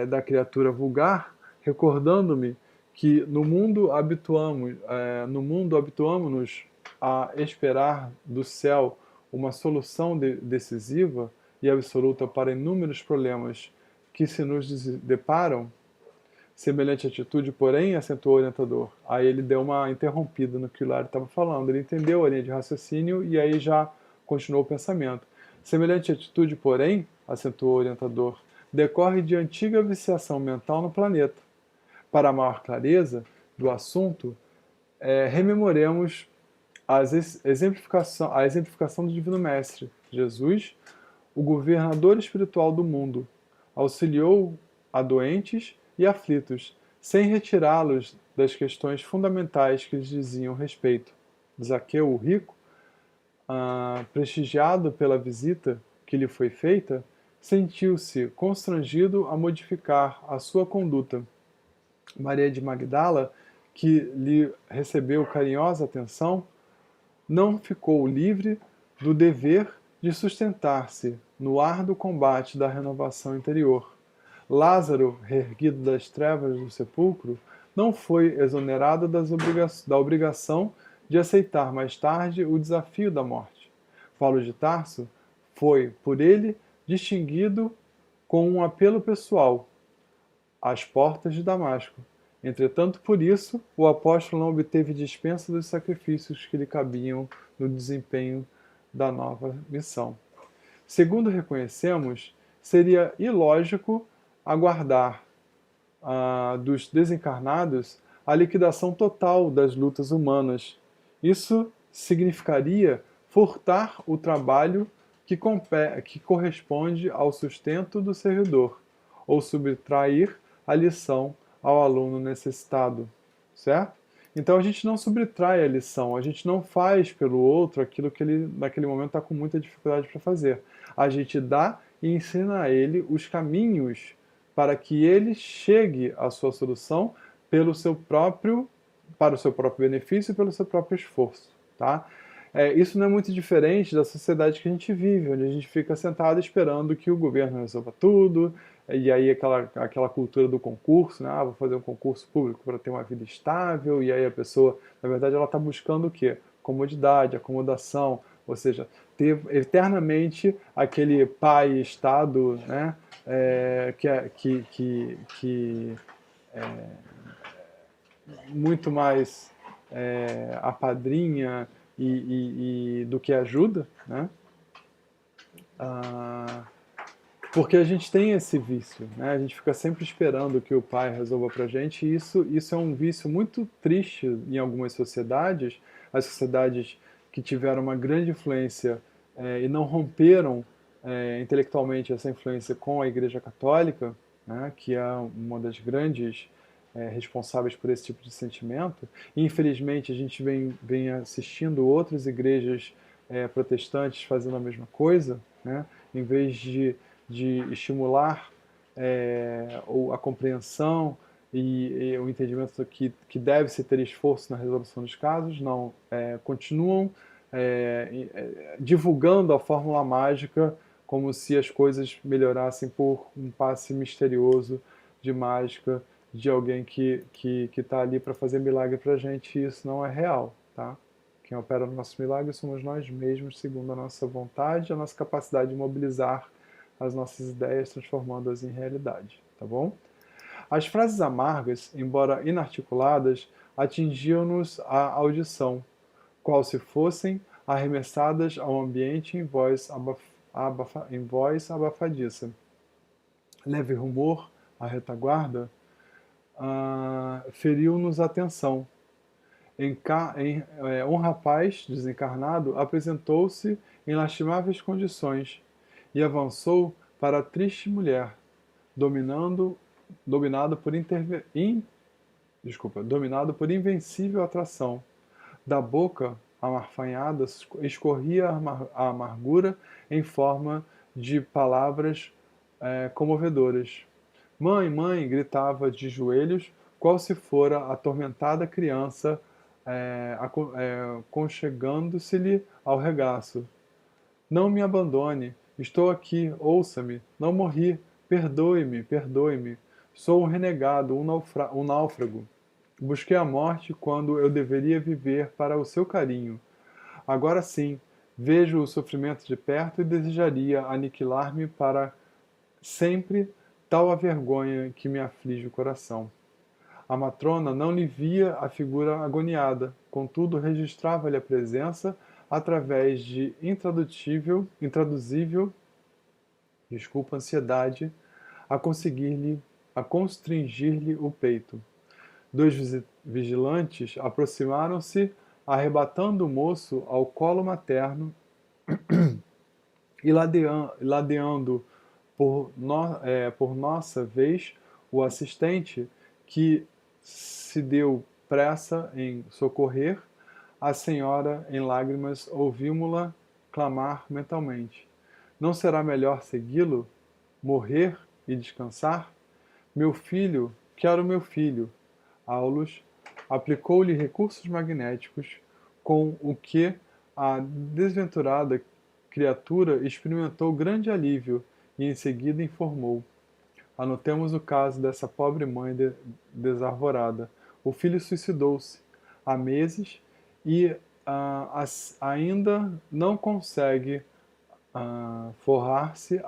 da criatura vulgar, recordando-me que no mundo habituamos-nos a esperar do céu uma solução decisiva e absoluta para inúmeros problemas que se nos deparam. Semelhante atitude, porém, acentuou o orientador. Aí ele deu uma interrompida no que o Hilário estava falando. Ele entendeu a linha de raciocínio e aí já continuou o pensamento. Semelhante atitude, porém, acentuou o orientador, decorre de antiga viciação mental no planeta. Para a maior clareza do assunto, rememoremos a exemplificação do Divino Mestre, Jesus, o governador espiritual do mundo, auxiliou a doentes e aflitos, sem retirá-los das questões fundamentais que lhes diziam respeito. Zaqueu, o rico, prestigiado pela visita que lhe foi feita, sentiu-se constrangido a modificar a sua conduta. Maria de Magdala, que lhe recebeu carinhosa atenção, não ficou livre do dever de sustentar-se no árduo combate da renovação interior. Lázaro, reerguido das trevas do sepulcro, não foi exonerado da obrigação de aceitar mais tarde o desafio da morte. Paulo de Tarso foi, por ele, distinguido com um apelo pessoal às portas de Damasco. Entretanto, por isso, o apóstolo não obteve dispensa dos sacrifícios que lhe cabiam no desempenho da nova missão. Segundo reconhecemos, seria ilógico aguardar dos desencarnados a liquidação total das lutas humanas. Isso significaria furtar o trabalho que corresponde ao sustento do servidor, ou subtrair a lição ao aluno necessitado, certo? Então a gente não subtrai a lição, a gente não faz pelo outro aquilo que ele naquele momento está com muita dificuldade para fazer. A gente dá e ensina a ele os caminhos para que ele chegue à sua solução para o seu próprio benefício e pelo seu próprio esforço, tá? Isso não é muito diferente da sociedade que a gente vive, onde a gente fica sentado esperando que o governo resolva tudo, e aí aquela cultura do concurso, né? Vou fazer um concurso público para ter uma vida estável, e aí a pessoa, na verdade, ela está buscando o quê? Comodidade, acomodação, ou seja, ter eternamente aquele pai Estado, né? Muito mais apadrinha e do que ajuda, né? Porque a gente tem esse vício, né? A gente fica sempre esperando que o pai resolva pra gente, e isso é um vício muito triste em algumas sociedades, as sociedades que tiveram uma grande influência e não romperam intelectualmente essa influência com a Igreja Católica, né? Que é uma das grandes responsáveis por esse tipo de sentimento. E, infelizmente, a gente vem assistindo outras igrejas protestantes fazendo a mesma coisa, né? Em vez de estimular a compreensão e o entendimento que deve-se ter esforço na resolução dos casos, não. Continuam divulgando a fórmula mágica como se as coisas melhorassem por um passe misterioso de mágica de alguém que está ali para fazer milagre para a gente, e isso não é real, tá? Quem opera no nosso milagre somos nós mesmos, segundo a nossa vontade, a nossa capacidade de mobilizar as nossas ideias, transformando-as em realidade, tá bom? As frases amargas, embora inarticuladas, atingiam-nos a audição, qual se fossem arremessadas ao ambiente em voz abafadiça. Leve rumor, a retaguarda, feriu-nos a atenção. Um rapaz desencarnado apresentou-se em lastimáveis condições e avançou para a triste mulher, dominado por invencível atração. Da boca amarfanhada escorria a amargura em forma de palavras comovedoras. Mãe, mãe, gritava de joelhos, qual se fora a atormentada criança conchegando-se-lhe ao regaço. Não me abandone, estou aqui, ouça-me, não morri, perdoe-me, perdoe-me. Sou um renegado, um náufrago. Busquei a morte quando eu deveria viver para o seu carinho. Agora sim, vejo o sofrimento de perto e desejaria aniquilar-me para sempre, tal a vergonha que me aflige o coração. A matrona não lhe via a figura agoniada, contudo registrava-lhe a presença através de intraduzível, ansiedade, a constringir-lhe o peito. Dois vigilantes aproximaram-se, arrebatando o moço ao colo materno e ladeando por nossa vez o assistente, que se deu pressa em socorrer a senhora em lágrimas, ouvimos-la clamar mentalmente: não será melhor segui-lo, morrer e descansar? Meu filho, quero meu filho. Aulus aplicou-lhe recursos magnéticos, com o que a desventurada criatura experimentou grande alívio e em seguida informou: anotemos o caso dessa pobre mãe desarvorada. O filho suicidou-se há meses e ainda não consegue forrar-se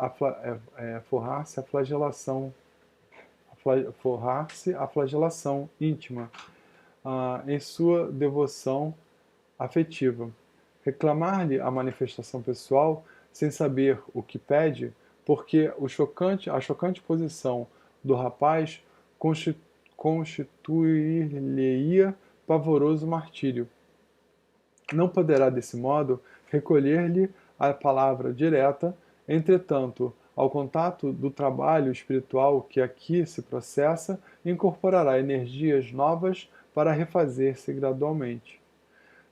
a flagelação íntima em sua devoção afetiva. Reclamar-lhe a manifestação pessoal sem saber o que pede, porque a chocante posição do rapaz constituir-lhe-ia pavoroso martírio. Não poderá, desse modo, recolher-lhe a palavra direta, entretanto, ao contato do trabalho espiritual que aqui se processa, incorporará energias novas para refazer-se gradualmente.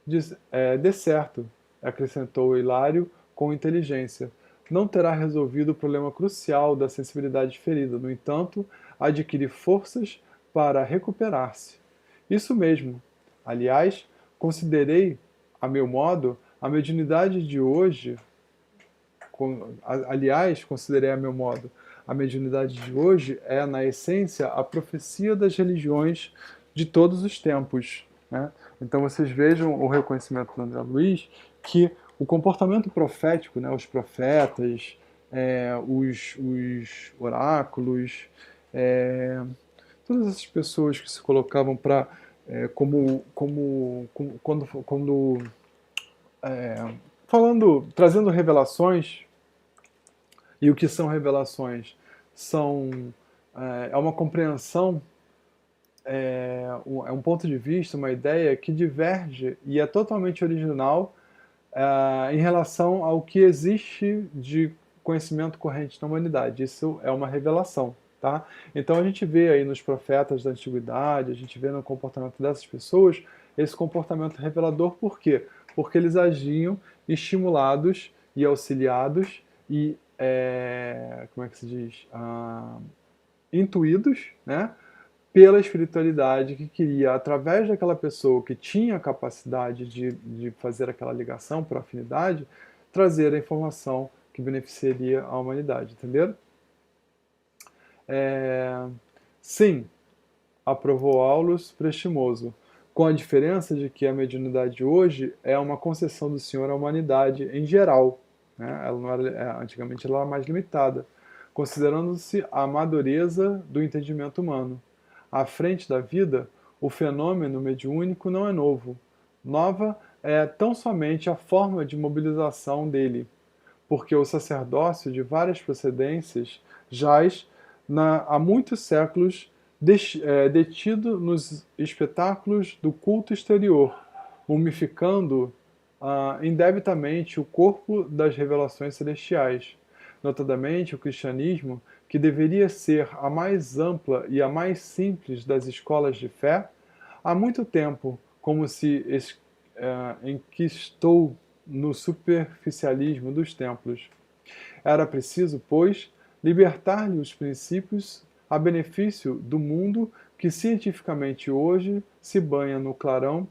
De certo, acrescentou Hilário com inteligência, não terá resolvido o problema crucial da sensibilidade ferida, no entanto, adquire forças para recuperar-se. Isso mesmo. Aliás, considerei, a meu modo, a mediunidade de hoje. Considerei a meu modo, a mediunidade de hoje é, na essência, a profecia das religiões de todos os tempos. Né? Então vocês vejam o reconhecimento do André Luiz que o comportamento profético, né, os profetas, os oráculos, todas essas pessoas que se colocavam para trazendo revelações. E o que são revelações? É uma compreensão, é um ponto de vista, uma ideia que diverge e é totalmente original em relação ao que existe de conhecimento corrente na humanidade. Isso é uma revelação. Tá? Então a gente vê aí nos profetas da antiguidade, a gente vê no comportamento dessas pessoas, esse comportamento revelador. Por quê? Porque eles agiam estimulados e auxiliados e, como é que se diz? Intuídos, né? Pela espiritualidade que queria, através daquela pessoa que tinha a capacidade de fazer aquela ligação por afinidade, trazer a informação que beneficiaria a humanidade, entenderam? Sim, aprovou Aulus prestimoso, com a diferença de que a mediunidade hoje é uma concessão do Senhor à humanidade em geral. Né? Ela não era, antigamente ela era mais limitada, considerando-se a madureza do entendimento humano. À frente da vida, o fenômeno mediúnico não é novo. Nova é tão somente a forma de mobilização dele, porque o sacerdócio de várias procedências jaz há muitos séculos detido nos espetáculos do culto exterior, mumificando indebitamente o corpo das revelações celestiais. Notadamente, o cristianismo, que deveria ser a mais ampla e a mais simples das escolas de fé, há muito tempo, como se enquistou no superficialismo dos templos. Era preciso, pois, libertar-lhe os princípios a benefício do mundo que cientificamente hoje se banha no clarão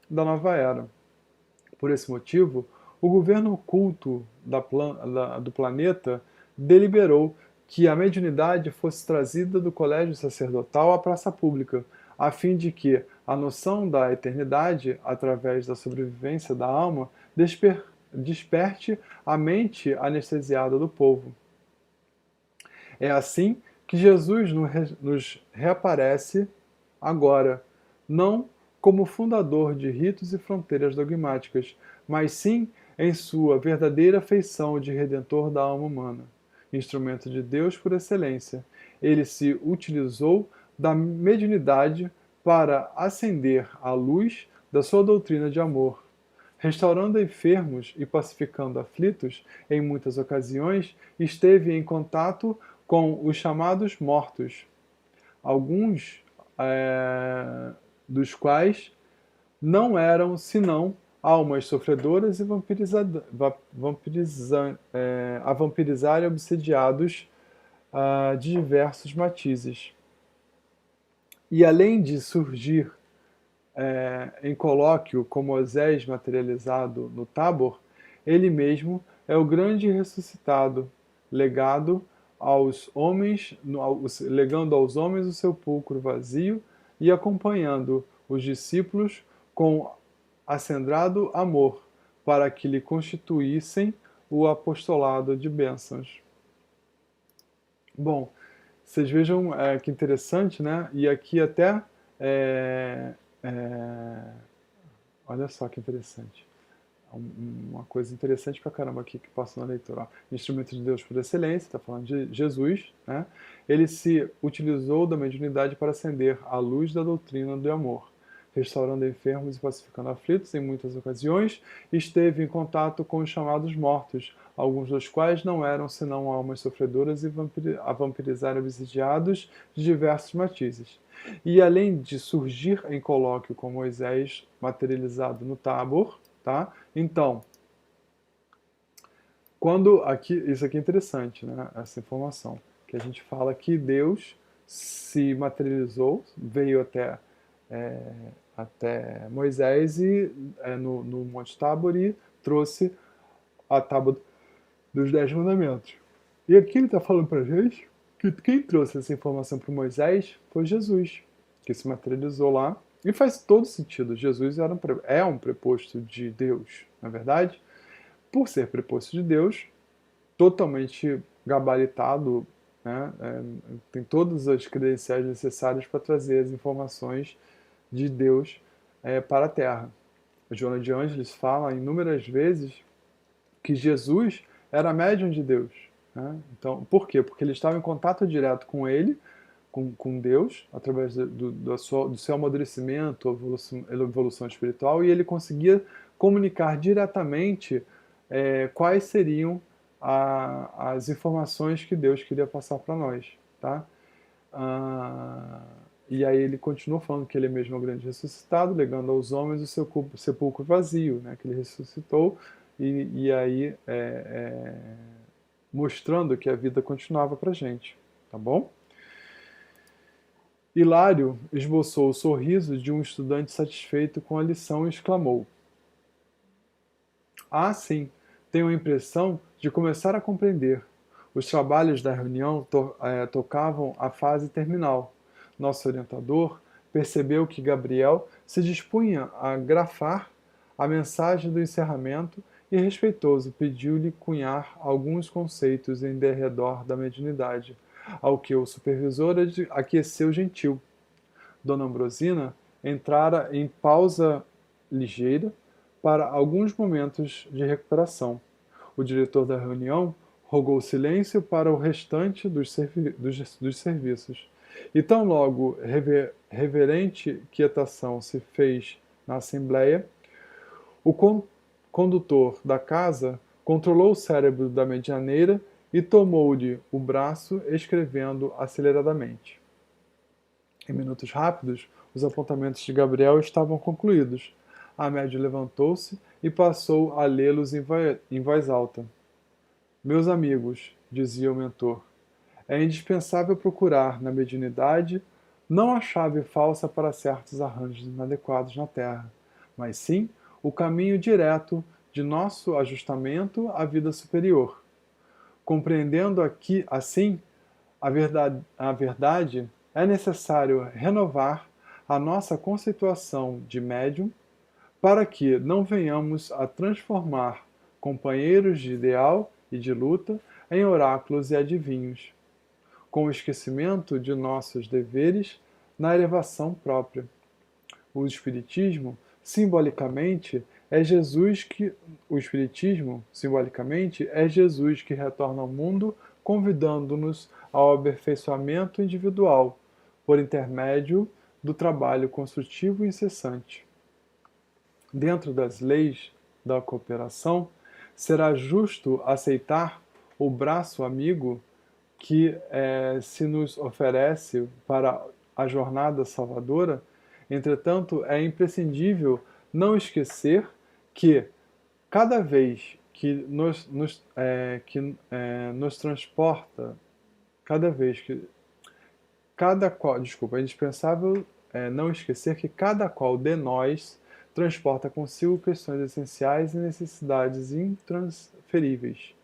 da nova era. Por esse motivo, o governo oculto do planeta deliberou que a mediunidade fosse trazida do colégio sacerdotal à praça pública, a fim de que a noção da eternidade, através da sobrevivência da alma, desperte a mente anestesiada do povo. É assim que Jesus nos reaparece agora, não como fundador de ritos e fronteiras dogmáticas, mas sim em sua verdadeira feição de redentor da alma humana, instrumento de Deus por excelência. Ele se utilizou da mediunidade para acender a luz da sua doutrina de amor, restaurando enfermos e pacificando aflitos. Em muitas ocasiões esteve em contato com os chamados mortos, alguns dos quais não eram senão almas sofredoras e a vampirizarem obsediados de diversos matizes. E além de surgir em colóquio com Moisés materializado no Tabor, ele mesmo é o grande ressuscitado, legando aos homens o sepulcro vazio e acompanhando os discípulos com acendrado amor, para que lhe constituíssem o apostolado de bênçãos. Bom, vocês vejam que interessante, né? E aqui até olha só que interessante. Uma coisa interessante pra caramba aqui que passa na leitura. Ó. Instrumento de Deus por excelência, está falando de Jesus, né? Ele se utilizou da mediunidade para acender a luz da doutrina do amor, restaurando enfermos e pacificando aflitos em muitas ocasiões, esteve em contato com os chamados mortos, alguns dos quais não eram senão almas sofredoras e a vampirizar obsidiados de diversos matizes. E além de surgir em colóquio com Moisés materializado no Tabor, tá? Então, isso aqui é interessante, né? Essa informação, que a gente fala que Deus se materializou, veio até Moisés no Monte Tabor e trouxe a tábua dos 10 mandamentos. E aqui ele está falando para a gente que quem trouxe essa informação para Moisés foi Jesus, que se materializou lá. E faz todo sentido. Jesus é um preposto de Deus, na verdade. Por ser preposto de Deus, totalmente gabaritado, né? Tem todas as credenciais necessárias para trazer as informações de Deus para a Terra. Joana de Ângeles fala inúmeras vezes que Jesus era médium de Deus. Né? Então, por quê? Porque ele estava em contato direto com ele, com Deus, através do seu amadurecimento, evolução espiritual, e ele conseguia comunicar diretamente quais seriam as informações que Deus queria passar para nós. Tá? E aí ele continuou falando que ele mesmo é o grande ressuscitado, legando aos homens o seu sepulcro vazio, né? Que ele ressuscitou, e aí mostrando que a vida continuava para a gente. Tá bom? Hilário esboçou o sorriso de um estudante satisfeito com a lição e exclamou: "Ah, sim, tenho a impressão de começar a compreender. Os trabalhos da reunião tocavam a fase terminal. Nosso orientador percebeu que Gabriel se dispunha a grafar a mensagem do encerramento e, respeitoso, pediu-lhe cunhar alguns conceitos em derredor da mediunidade, ao que o supervisor aqueceu gentil. Dona Ambrosina entrara em pausa ligeira para alguns momentos de recuperação. O diretor da reunião rogou silêncio para o restante dos serviços. E tão logo reverente quietação se fez na Assembleia, o condutor da casa controlou o cérebro da medianeira e tomou-lhe o braço, escrevendo aceleradamente. Em minutos rápidos, os apontamentos de Gabriel estavam concluídos. A médium levantou-se e passou a lê-los em voz alta. Meus amigos, dizia o mentor, é indispensável procurar na mediunidade não a chave falsa para certos arranjos inadequados na Terra, mas sim o caminho direto de nosso ajustamento à vida superior. Compreendendo aqui, assim, A verdade é necessário renovar a nossa conceituação de médium para que não venhamos a transformar companheiros de ideal e de luta em oráculos e adivinhos, com o esquecimento de nossos deveres na elevação própria. O Espiritismo, simbolicamente, é Jesus que retorna ao mundo, convidando-nos ao aperfeiçoamento individual, por intermédio do trabalho construtivo e incessante. Dentro das leis da cooperação, será justo aceitar o braço amigo que se nos oferece para a jornada salvadora. Entretanto, é imprescindível não esquecer que cada vez que nos transporta, cada vez que é indispensável não esquecer que cada qual de nós transporta consigo questões essenciais e necessidades intransferíveis.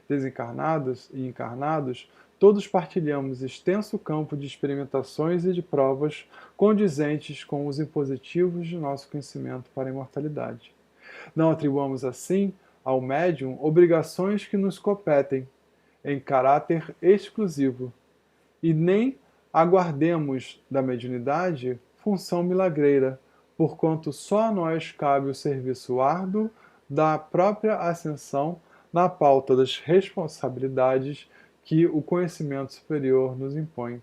Desencarnados e encarnados, todos partilhamos extenso campo de experimentações e de provas condizentes com os impositivos de nosso conhecimento para a imortalidade. Não atribuamos, assim, ao médium obrigações que nos competem, em caráter exclusivo, e nem aguardemos da mediunidade função milagreira, porquanto só a nós cabe o serviço árduo da própria ascensão na pauta das responsabilidades que o conhecimento superior nos impõe.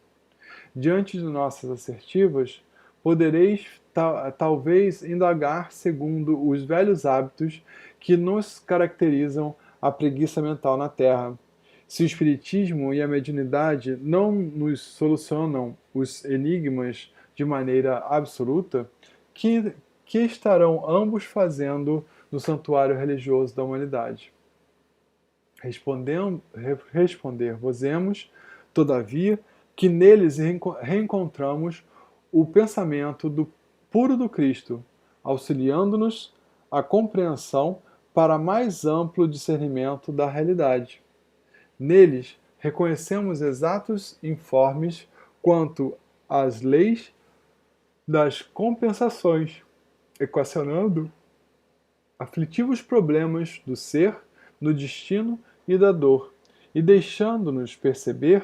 Diante de nossas assertivas, podereis talvez indagar segundo os velhos hábitos que nos caracterizam a preguiça mental na Terra. Se o Espiritismo e a mediunidade não nos solucionam os enigmas de maneira absoluta, que estarão ambos fazendo no santuário religioso da humanidade? Responder-vos-emos, todavia, que neles reencontramos o pensamento puro do Cristo, auxiliando-nos a compreensão para mais amplo discernimento da realidade. Neles reconhecemos exatos informes quanto às leis das compensações, equacionando aflitivos problemas do ser, do destino e da dor, e deixando-nos perceber,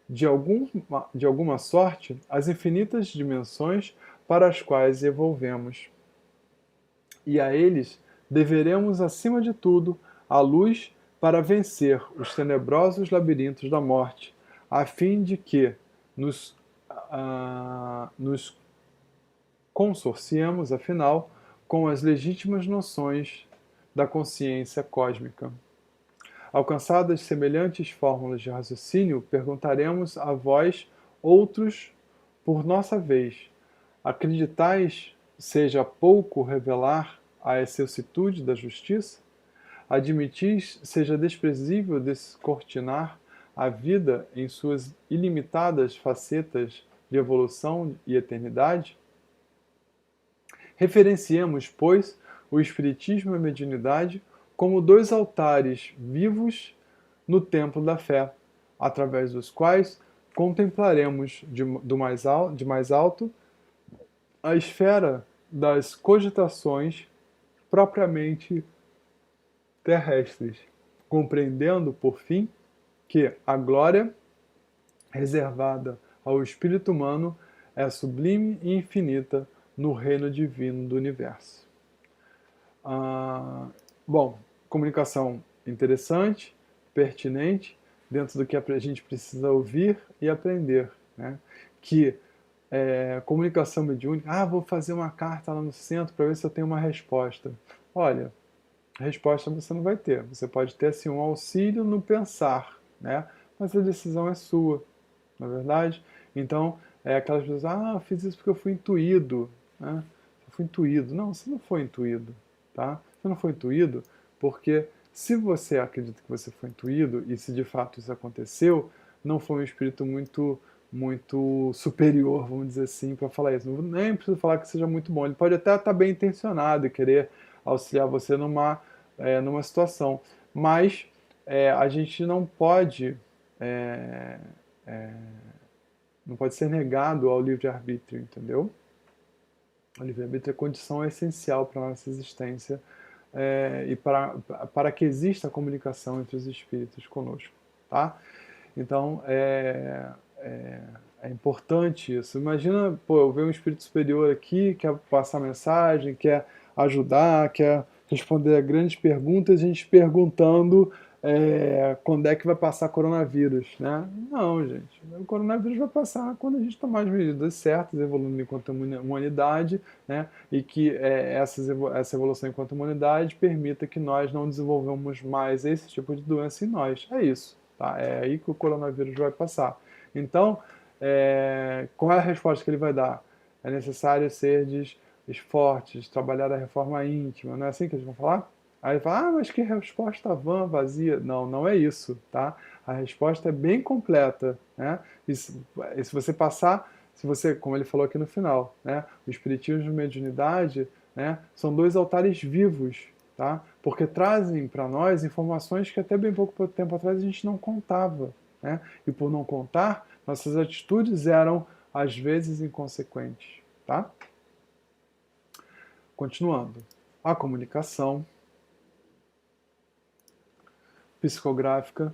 de alguma sorte, as infinitas dimensões para as quais evolvemos. E a eles deveremos, acima de tudo, a luz para vencer os tenebrosos labirintos da morte, a fim de que nos consorciemos, afinal, com as legítimas noções da consciência cósmica. Alcançadas semelhantes fórmulas de raciocínio, perguntaremos a vós outros por nossa vez: acreditais seja pouco revelar a excelsitude da justiça? Admitis seja desprezível descortinar a vida em suas ilimitadas facetas de evolução e eternidade? Referenciemos, pois, o Espiritismo e a mediunidade como dois altares vivos no templo da fé, através dos quais contemplaremos de mais alto a esfera das cogitações propriamente terrestres, compreendendo, por fim, que a glória reservada ao espírito humano é sublime e infinita no reino divino do universo. Bom, comunicação interessante, pertinente, dentro do que a gente precisa ouvir e aprender, né? Que comunicação mediúnica, vou fazer uma carta lá no centro para ver se eu tenho uma resposta. Olha, resposta você não vai ter. Você pode ter assim, um auxílio no pensar, né? Mas a decisão é sua, não é verdade? Então, aquelas pessoas, eu fiz isso porque eu fui intuído, né? Eu fui intuído. Não, você não foi intuído, tá? Você não foi intuído porque se você acredita que você foi intuído e se de fato isso aconteceu, não foi um espírito muito superior, vamos dizer assim, para falar isso. Nem preciso falar que seja muito bom. Ele pode até estar bem intencionado e querer auxiliar você numa situação. Mas a gente não pode não pode ser negado ao livre-arbítrio, entendeu? O livre-arbítrio é condição essencial para a nossa existência e para que exista a comunicação entre os espíritos conosco, tá? Então, é importante isso. Imagina, pô, eu ver um espírito superior aqui, quer passar mensagem, quer ajudar, quer responder a grandes perguntas, a gente perguntando quando é que vai passar coronavírus, né? Não, gente. O coronavírus vai passar quando a gente tomar as medidas certas, evoluindo enquanto humanidade, né? E que essa evolução enquanto humanidade permita que nós não desenvolvamos mais esse tipo de doença em nós. É isso, tá? É aí que o coronavírus vai passar. Então, qual é a resposta que ele vai dar? É necessário serdes fortes, trabalhar a reforma íntima, não é assim que eles vão falar? Aí ele fala, mas que resposta vã, vazia. Não, não é isso, tá? A resposta é bem completa, né? E se você passar, se você, como ele falou aqui no final, né? O espiritismo de mediunidade, né? São dois altares vivos, tá? Porque trazem para nós informações que até bem pouco tempo atrás a gente não contava, né? E por não contar, nossas atitudes eram às vezes inconsequentes, tá? Continuando. A comunicação psicográfica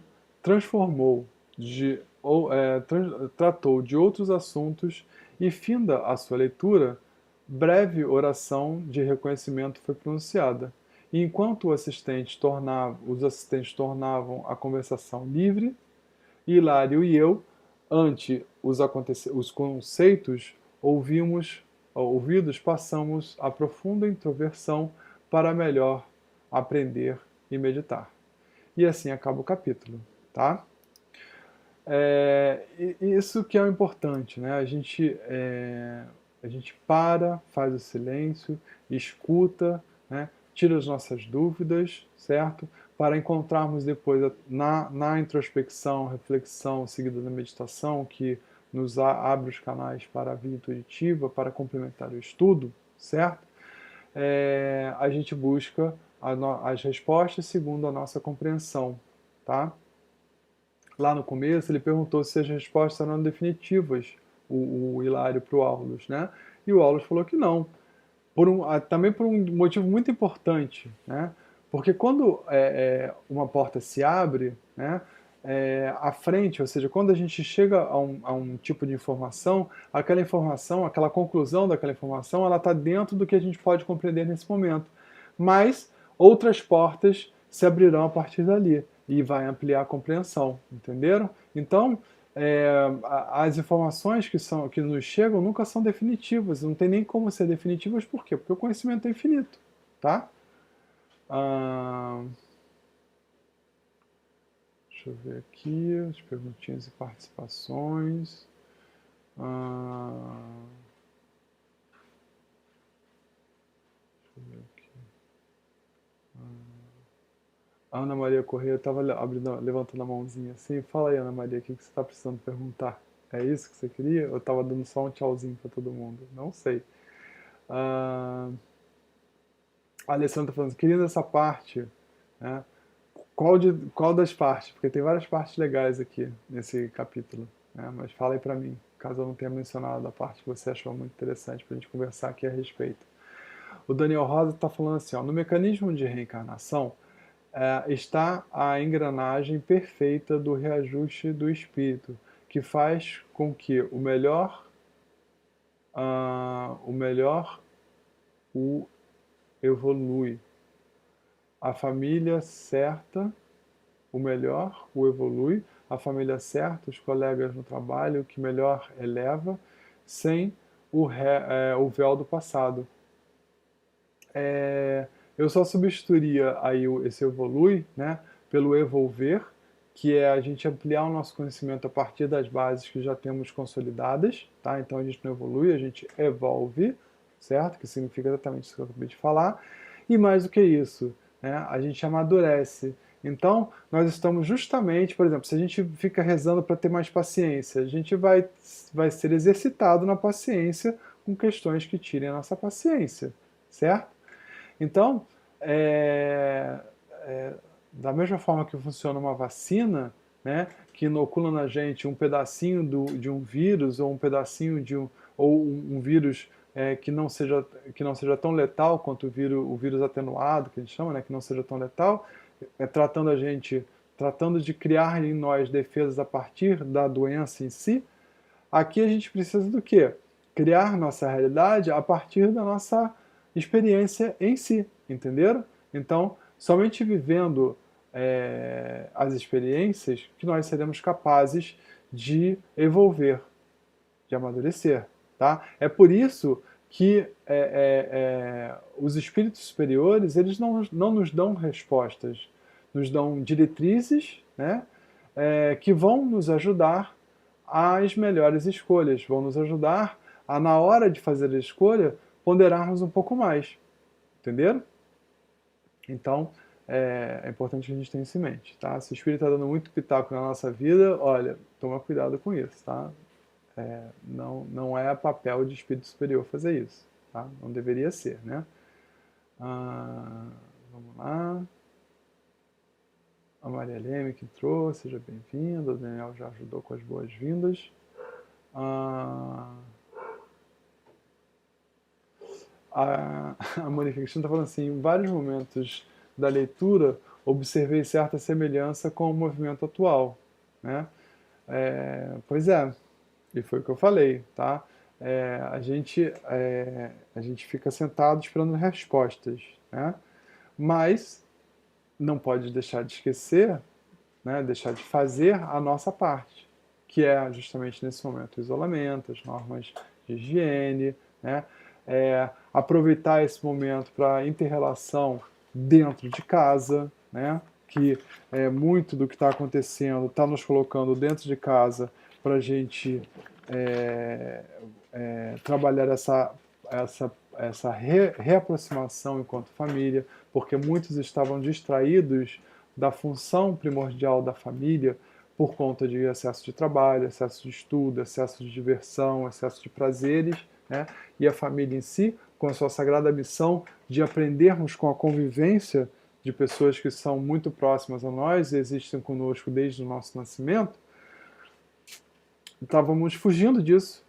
tratou de outros assuntos e, finda a sua leitura, breve oração de reconhecimento foi pronunciada. E enquanto os assistentes tornavam a conversação livre, Hilário e eu, ante os conceitos ouvidos, passamos a profunda introversão para melhor aprender e meditar. E assim acaba o capítulo, tá? Isso que é o importante, né? A gente para, faz o silêncio, escuta, né? Tira as nossas dúvidas, certo? Para encontrarmos depois na introspecção, reflexão seguida da meditação, que nos abre os canais para a vida intuitiva, para complementar o estudo, certo? A gente busca as respostas segundo a nossa compreensão, tá? Lá no começo ele perguntou se as respostas eram definitivas, o Hilário para o Aulus, né? E o Aulus falou que não. Também por um motivo muito importante, né? Porque quando uma porta se abre, né? À frente, ou seja, quando a gente chega a um tipo de informação, aquela conclusão daquela informação, ela está dentro do que a gente pode compreender nesse momento. Mas outras portas se abrirão a partir dali e vai ampliar a compreensão, entenderam? Então, as informações que nos chegam nunca são definitivas, não tem nem como ser definitivas, por quê? Porque o conhecimento é infinito, tá? Deixa eu ver aqui, as perguntinhas e participações. Deixa eu ver aqui. A Ana Maria Corrêa estava levantando a mãozinha assim. Fala aí, Ana Maria, o que você está precisando perguntar? É isso que você queria? Eu estava dando só um tchauzinho para todo mundo? Não sei. A Alessandra está falando, querida essa parte, né? Qual das partes? Porque tem várias partes legais aqui nesse capítulo, né? Mas fala aí para mim, caso eu não tenha mencionado a parte que você achou muito interessante para a gente conversar aqui a respeito. O Daniel Rosa está falando assim, ó, no mecanismo de reencarnação está a engrenagem perfeita do reajuste do espírito, que faz com que o melhor o evolui. A família certa, o melhor o evolui. A família certa, os colegas no trabalho, que melhor eleva, sem o véu do passado. Eu só substituiria aí esse evolui, né, pelo evolver, que é a gente ampliar o nosso conhecimento a partir das bases que já temos consolidadas, tá? Então a gente não evolui, a gente evolve, certo? Que significa exatamente isso que eu acabei de falar. E mais do que isso, né, a gente amadurece. Então, nós estamos justamente, por exemplo, se a gente fica rezando para ter mais paciência, a gente vai ser exercitado na paciência com questões que tirem a nossa paciência, certo? Então, da mesma forma que funciona uma vacina, né, que inocula na gente um pedacinho de um vírus ou um pedacinho um vírus que não seja tão letal quanto o vírus atenuado, que a gente chama, né, que não seja tão letal, tratando de criar em nós defesas a partir da doença em si. Aqui a gente precisa do quê? Criar nossa realidade a partir da nossa experiência em si, entenderam? Então, somente vivendo as experiências que nós seremos capazes de evolver, de amadurecer, tá? É por isso que os espíritos superiores, eles não nos dão respostas, nos dão diretrizes, né, que vão nos ajudar às melhores escolhas, vão nos ajudar a, na hora de fazer a escolha, ponderarmos um pouco mais, entenderam? Então, é importante que a gente tenha isso em mente, tá? Se o espírito está dando muito pitaco na nossa vida, olha, toma cuidado com isso, tá? Não é papel de espírito superior fazer isso, tá? Não deveria ser, né? Vamos lá. A Maria Leme que entrou, seja bem-vinda. O Daniel já ajudou com as boas-vindas. A Mônica Cristina está falando assim, em vários momentos da leitura, observei certa semelhança com o movimento atual, né? Pois é, e foi o que eu falei, tá? A gente fica sentado esperando respostas, né? Mas não pode deixar de esquecer, né? Deixar de fazer a nossa parte, que é justamente nesse momento o isolamento, as normas de higiene, né? Aproveitar esse momento para inter-relação dentro de casa, né? Que muito do que está acontecendo está nos colocando dentro de casa para a gente trabalhar essa reaproximação enquanto família, porque muitos estavam distraídos da função primordial da família por conta de excesso de trabalho, excesso de estudo, excesso de diversão, excesso de prazeres, né? E a família em si, com a sua sagrada missão de aprendermos com a convivência de pessoas que são muito próximas a nós e existem conosco desde o nosso nascimento, estávamos fugindo disso,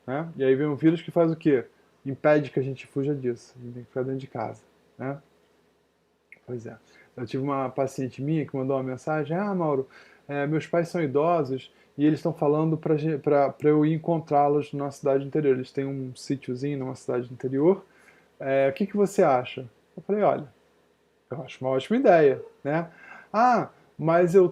né? E aí vem um vírus que faz o quê? Impede que a gente fuja disso. A gente tem que ficar dentro de casa, né? Pois é. Eu tive uma paciente minha que mandou uma mensagem: Mauro, meus pais são idosos e eles estão falando para eu ir encontrá-los numa cidade interior. Eles têm um sítiozinho numa cidade interior. O que você acha? Eu falei: olha, eu acho uma ótima ideia, né? Mas eu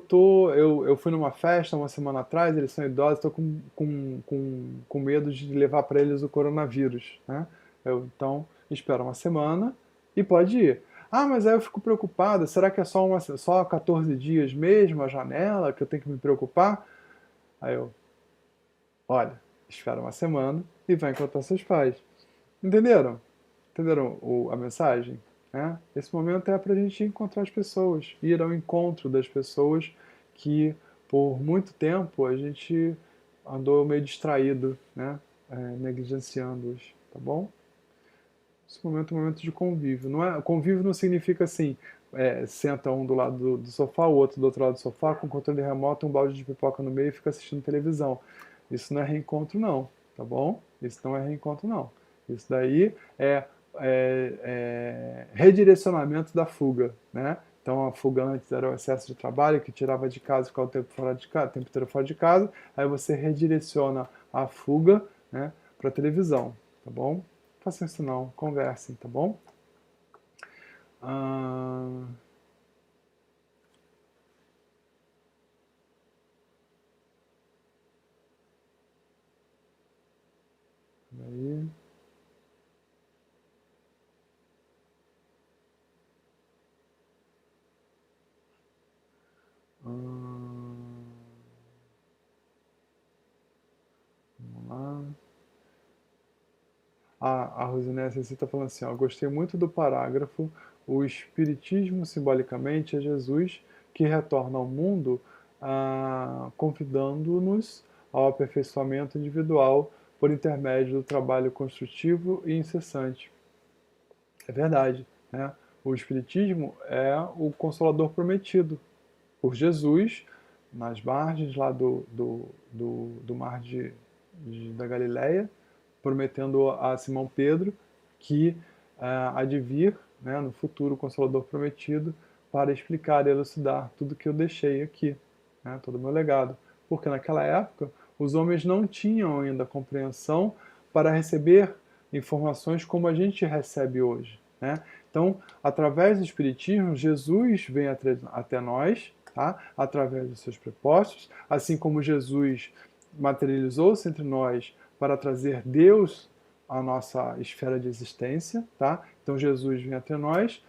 fui numa festa uma semana atrás, eles são idosos, estou com medo de levar para eles o coronavírus, né? Então, espera uma semana e pode ir. Mas aí eu fico preocupada, será que é só 14 dias mesmo a janela que eu tenho que me preocupar? Aí olha, espera uma semana e vai encontrar seus pais. Entenderam? Entenderam a mensagem? Né? Esse momento é para a gente encontrar as pessoas, ir ao encontro das pessoas que por muito tempo a gente andou meio distraído, né? Negligenciando-os, tá bom? Esse momento é um momento de convívio. Convívio não significa assim, senta um do lado do sofá, o outro do outro lado do sofá, com controle remoto, um balde de pipoca no meio e fica assistindo televisão. Isso não é reencontro não, tá bom? Isso não é reencontro não. Isso daí é redirecionamento da fuga, né? Então a fuga antes era o excesso de trabalho que tirava de casa, ficava o tempo fora de casa, o tempo inteiro fora de casa. Aí você redireciona a fuga, né, para a televisão, tá bom? Não façam isso não, conversem, tá bom? Aí. Vamos lá. A Rosinete está falando assim, gostei muito do parágrafo, o Espiritismo simbolicamente é Jesus que retorna ao mundo convidando-nos ao aperfeiçoamento individual por intermédio do trabalho construtivo e incessante. É verdade, né? O Espiritismo é o Consolador prometido, por Jesus, nas margens lá do mar da Galileia, prometendo a Simão Pedro que há de vir, né, no futuro, o Consolador prometido, para explicar e elucidar tudo que eu deixei aqui, né, todo o meu legado. Porque naquela época, os homens não tinham ainda compreensão para receber informações como a gente recebe hoje, né? Então, através do Espiritismo, Jesus vem até nós, tá? Através dos seus prepostos, assim como Jesus materializou-se entre nós para trazer Deus à nossa esfera de existência, tá? Então Jesus vem até nós,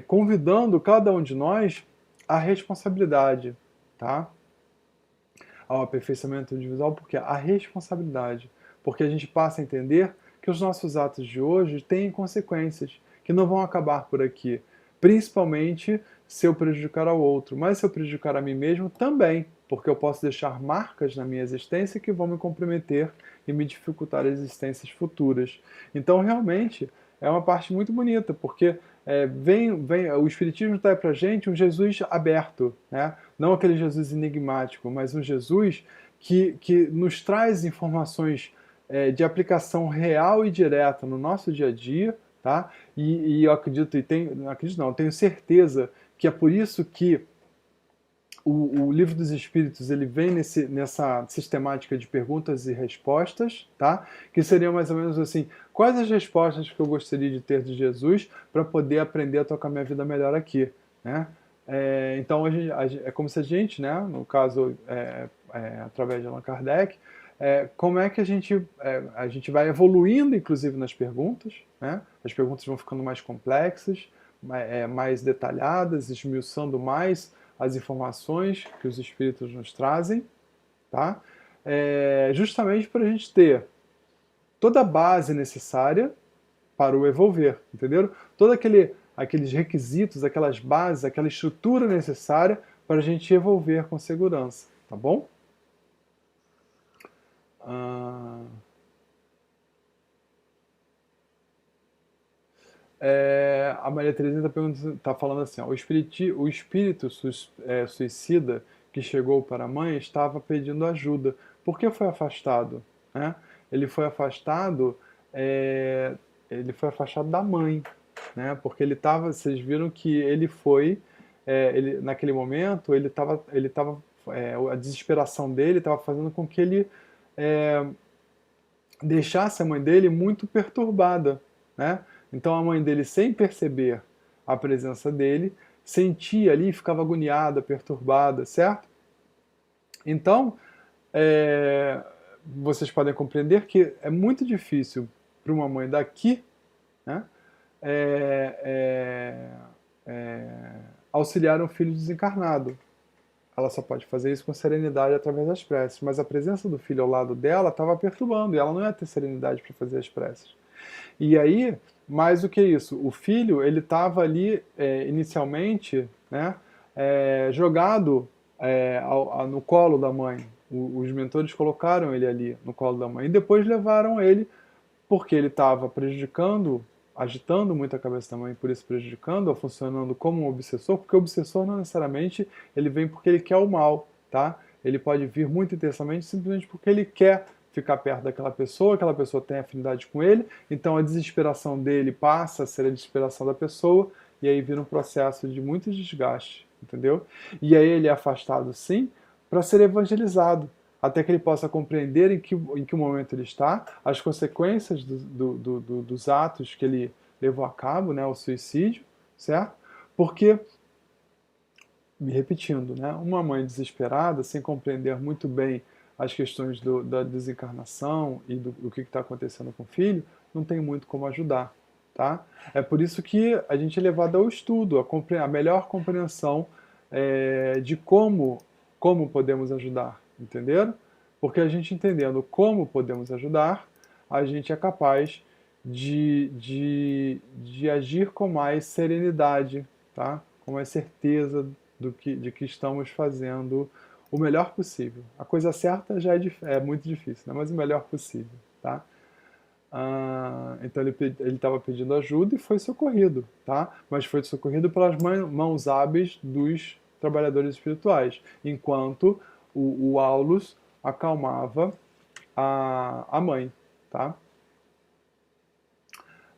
convidando cada um de nós à responsabilidade, tá? Ao aperfeiçoamento individual, porque a responsabilidade, porque a gente passa a entender que os nossos atos de hoje têm consequências, que não vão acabar por aqui, principalmente se eu prejudicar ao outro, mas se eu prejudicar a mim mesmo também, porque eu posso deixar marcas na minha existência que vão me comprometer e me dificultar existências futuras. Então, realmente, é uma parte muito bonita, porque o Espiritismo traz para a gente um Jesus aberto, né? Não aquele Jesus enigmático, mas um Jesus que nos traz informações de aplicação real e direta no nosso dia a dia, tá? E eu acredito, tenho certeza que é por isso que o Livro dos Espíritos ele vem nessa sistemática de perguntas e respostas, tá? Que seriam mais ou menos assim, quais as respostas que eu gostaria de ter de Jesus para poder aprender a tocar minha vida melhor aqui, né? Então, é como se a gente, né, no caso, através de Allan Kardec, como é que a gente vai evoluindo, inclusive, nas perguntas, né? As perguntas vão ficando mais complexas, mais detalhadas, esmiuçando mais as informações que os espíritos nos trazem, tá? Justamente para a gente ter toda a base necessária para o evolver, entenderam? Todos aqueles requisitos, aquelas bases, aquela estrutura necessária para a gente evolver com segurança, tá bom? A Maria Teresa está falando assim, ó, o espírito suicida que chegou para a mãe estava pedindo ajuda. Por que foi afastado? Né? Ele foi afastado, da mãe, né? Porque vocês viram que ele foi, naquele momento, a desesperação dele estava fazendo com que ele deixasse a mãe dele muito perturbada, né? Então a mãe dele, sem perceber a presença dele, sentia ali, ficava agoniada, perturbada, certo? Então, vocês podem compreender que é muito difícil para uma mãe daqui, né, auxiliar um filho desencarnado. Ela só pode fazer isso com serenidade através das preces, mas a presença do filho ao lado dela estava perturbando e ela não ia ter serenidade para fazer as preces. E aí, mais do que isso, o filho ele estava ali inicialmente, né, jogado no colo da mãe. Os mentores colocaram ele ali no colo da mãe e depois levaram ele porque ele estava prejudicando, agitando muito a cabeça da mãe, por isso prejudicando, funcionando como um obsessor, porque o obsessor não necessariamente ele vem porque ele quer o mal, tá? Ele pode vir muito intensamente simplesmente porque ele quer ficar perto daquela pessoa, aquela pessoa tem afinidade com ele, então a desesperação dele passa a ser a desesperação da pessoa, e aí vira um processo de muito desgaste, entendeu? E aí ele é afastado sim, para ser evangelizado, até que ele possa compreender em que momento ele está, as consequências dos atos que ele levou a cabo, né, o suicídio, certo? Porque, me repetindo, né, uma mãe desesperada, sem compreender muito bem as questões da desencarnação e do que está acontecendo com o filho, não tem muito como ajudar, tá? É por isso que a gente é levado ao estudo, a melhor compreensão de como podemos ajudar, entenderam? Porque a gente entendendo como podemos ajudar, a gente é capaz de agir com mais serenidade, tá? Com mais certeza de que estamos fazendo o melhor possível. A coisa certa já é muito difícil, né? Mas o melhor possível, tá? Então ele estava pedindo ajuda e foi socorrido, tá? Mas foi socorrido pelas mãos hábeis dos trabalhadores espirituais, enquanto o Aulus acalmava a mãe, tá?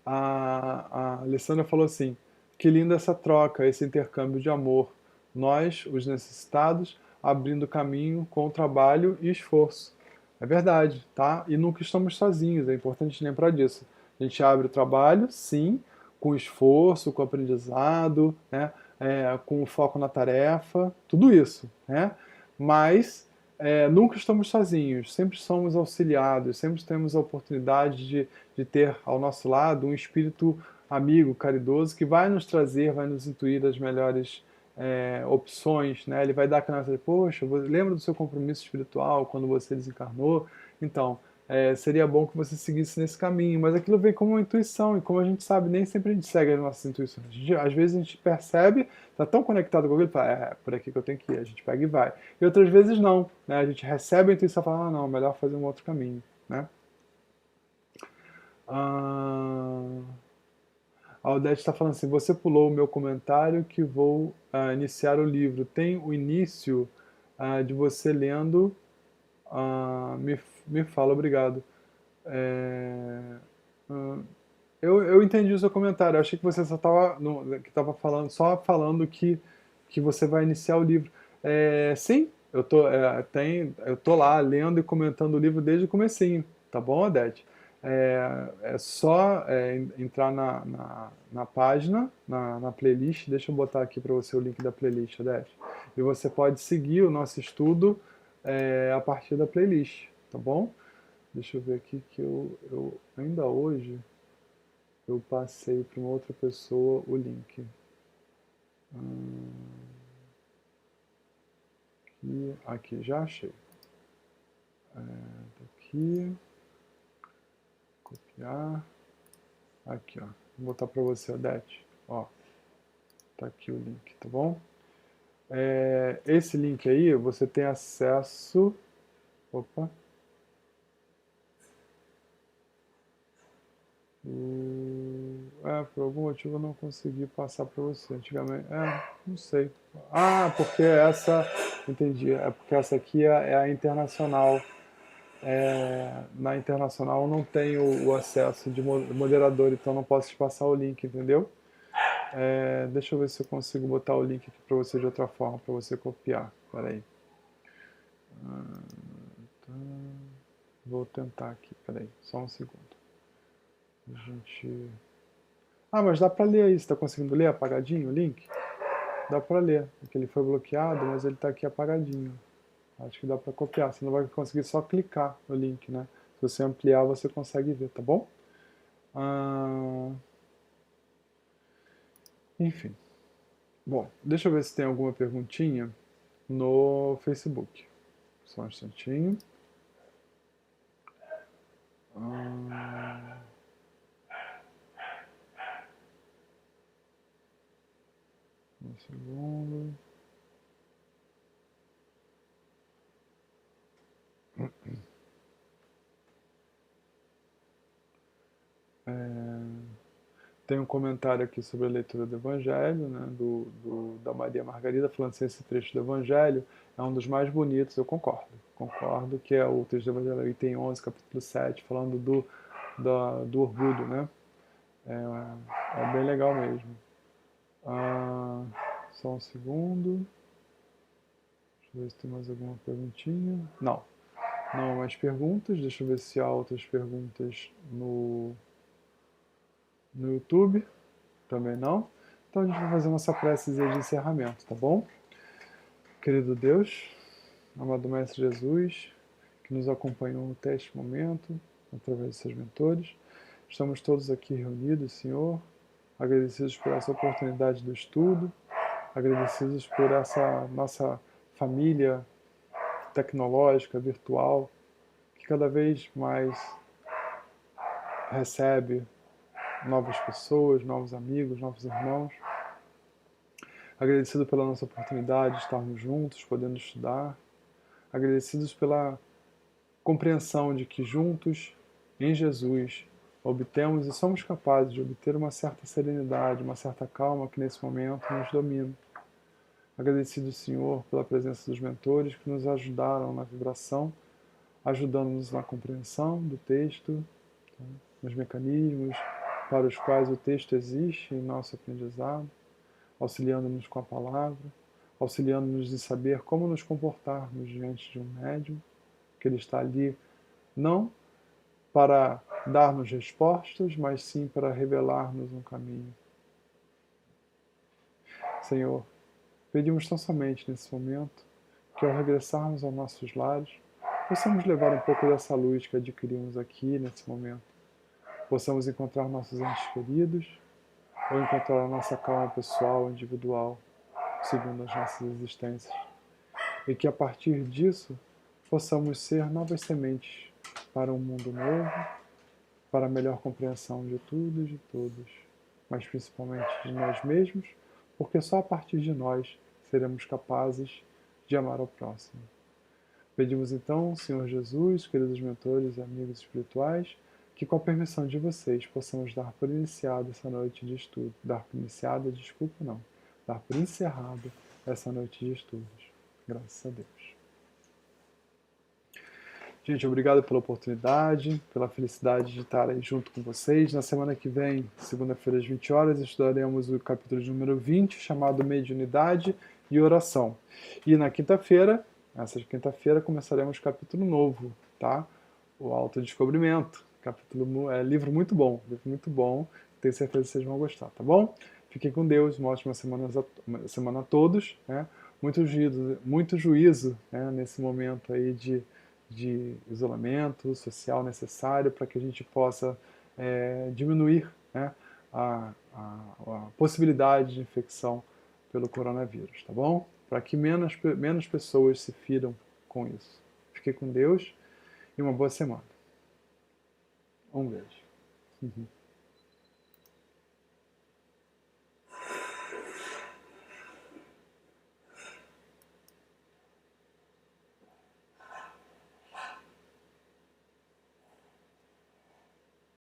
A Alessandra falou assim: que linda essa troca, esse intercâmbio de amor. Nós, os necessitados, abrindo caminho com trabalho e esforço. É verdade, tá? E nunca estamos sozinhos, é importante lembrar disso. A gente abre o trabalho, sim, com esforço, com aprendizado, né? Com foco na tarefa, tudo isso, né? Mas nunca estamos sozinhos, sempre somos auxiliados, sempre temos a oportunidade de ter ao nosso lado um espírito amigo, caridoso, que vai nos trazer, vai nos intuir as melhores opções, né? Ele vai dar aquela coisa, poxa, lembra do seu compromisso espiritual quando você desencarnou? Então, seria bom que você seguisse nesse caminho, mas aquilo vem como uma intuição, e como a gente sabe, nem sempre a gente segue as nossas intuições. Às vezes a gente percebe, está tão conectado com aquilo, fala, por aqui que eu tenho que ir, a gente pega e vai. E outras vezes não, né? A gente recebe a intuição e fala, não, melhor fazer um outro caminho, né? A Odete está falando assim, você pulou o meu comentário que vou iniciar o livro. Tem o início de você lendo, me fala, obrigado. É, ah, eu entendi o seu comentário. Eu achei que você só estava falando que você vai iniciar o livro. Sim, eu tô lá lendo e comentando o livro desde o comecinho, tá bom, Odete? É só entrar na página, na playlist. Deixa eu botar aqui para você o link da playlist, Odete. E você pode seguir o nosso estudo a partir da playlist, tá bom? Deixa eu ver aqui que eu ainda hoje eu passei para uma outra pessoa o link. Aqui, já achei. Aqui, copiar. Aqui, ó. Vou botar para você, Odete. Ó, tá aqui o link, tá bom? Esse link aí, você tem acesso... Opa. Por algum motivo eu não consegui passar para você antigamente. Não sei. Porque essa... Entendi. É porque essa aqui é a internacional. Na internacional eu não tenho o acesso de moderador, então não posso te passar o link, entendeu? Deixa eu ver se eu consigo botar o link aqui para você de outra forma, para você copiar. Espera aí. Tá. Vou tentar aqui, peraí, só um segundo. Mas dá pra ler aí, você tá conseguindo ler apagadinho o link? Dá pra ler, porque ele foi bloqueado, mas ele tá aqui apagadinho. Acho que dá pra copiar, você não vai conseguir só clicar no link, né? Se você ampliar, você consegue ver, tá bom? Enfim. Bom, deixa eu ver se tem alguma perguntinha no Facebook. Só um instantinho. Um segundo. Tem um comentário aqui sobre a leitura do Evangelho, né, da Maria Margarida, falando assim, esse trecho do Evangelho é um dos mais bonitos, eu concordo. Concordo que é o trecho do Evangelho, item 11, capítulo 7, falando do orgulho, né? É bem legal mesmo. Só um segundo. Deixa eu ver se tem mais alguma perguntinha. Não há mais perguntas. Deixa eu ver se há outras perguntas no YouTube. Também não. Então a gente vai fazer nossa prece de encerramento, tá bom? Querido Deus, amado Mestre Jesus, que nos acompanhou até este momento, através de seus mentores, estamos todos aqui reunidos, Senhor, agradecidos por essa oportunidade do estudo, agradecidos por essa nossa família tecnológica, virtual, que cada vez mais recebe novas pessoas, novos amigos, novos irmãos. Agradecido pela nossa oportunidade de estarmos juntos, podendo estudar. Agradecidos pela compreensão de que juntos, em Jesus, obtemos e somos capazes de obter uma certa serenidade, uma certa calma que nesse momento nos domina. Agradecido, Senhor, pela presença dos mentores que nos ajudaram na vibração, ajudando-nos na compreensão do texto, tá? Nos mecanismos para os quais o texto existe em nosso aprendizado, auxiliando-nos com a palavra, auxiliando-nos em saber como nos comportarmos diante de um médium, que ele está ali não para dar-nos respostas, mas sim para revelar-nos um caminho. Senhor, pedimos tão somente nesse momento que ao regressarmos aos nossos lares, possamos levar um pouco dessa luz que adquirimos aqui nesse momento. Possamos encontrar nossos entes queridos ou encontrar a nossa calma pessoal, individual, segundo as nossas existências. E que a partir disso possamos ser novas sementes para um mundo novo, para a melhor compreensão de tudo e de todos, mas principalmente de nós mesmos, porque só a partir de nós seremos capazes de amar ao próximo. Pedimos então, Senhor Jesus, queridos mentores e amigos espirituais, que com a permissão de vocês possamos dar por iniciada essa noite de estudo. Dar por encerrada essa noite de estudos. Graças a Deus. Gente, obrigado pela oportunidade, pela felicidade de estar aí junto com vocês. Na semana que vem, segunda-feira às 20 horas, estudaremos o capítulo de número 20, chamado Mediunidade e Oração. E na quinta-feira, essa quinta-feira, começaremos o capítulo novo, tá? O Autodescobrimento. Livro muito bom, tenho certeza que vocês vão gostar, tá bom? Fiquem com Deus, uma ótima semana a todos, né? Muito juízo, né? Nesse momento aí de isolamento social necessário para que a gente possa diminuir, né, a possibilidade de infecção pelo coronavírus, tá bom? Para que menos pessoas se firam com isso. Fique com Deus e uma boa semana. Um beijo.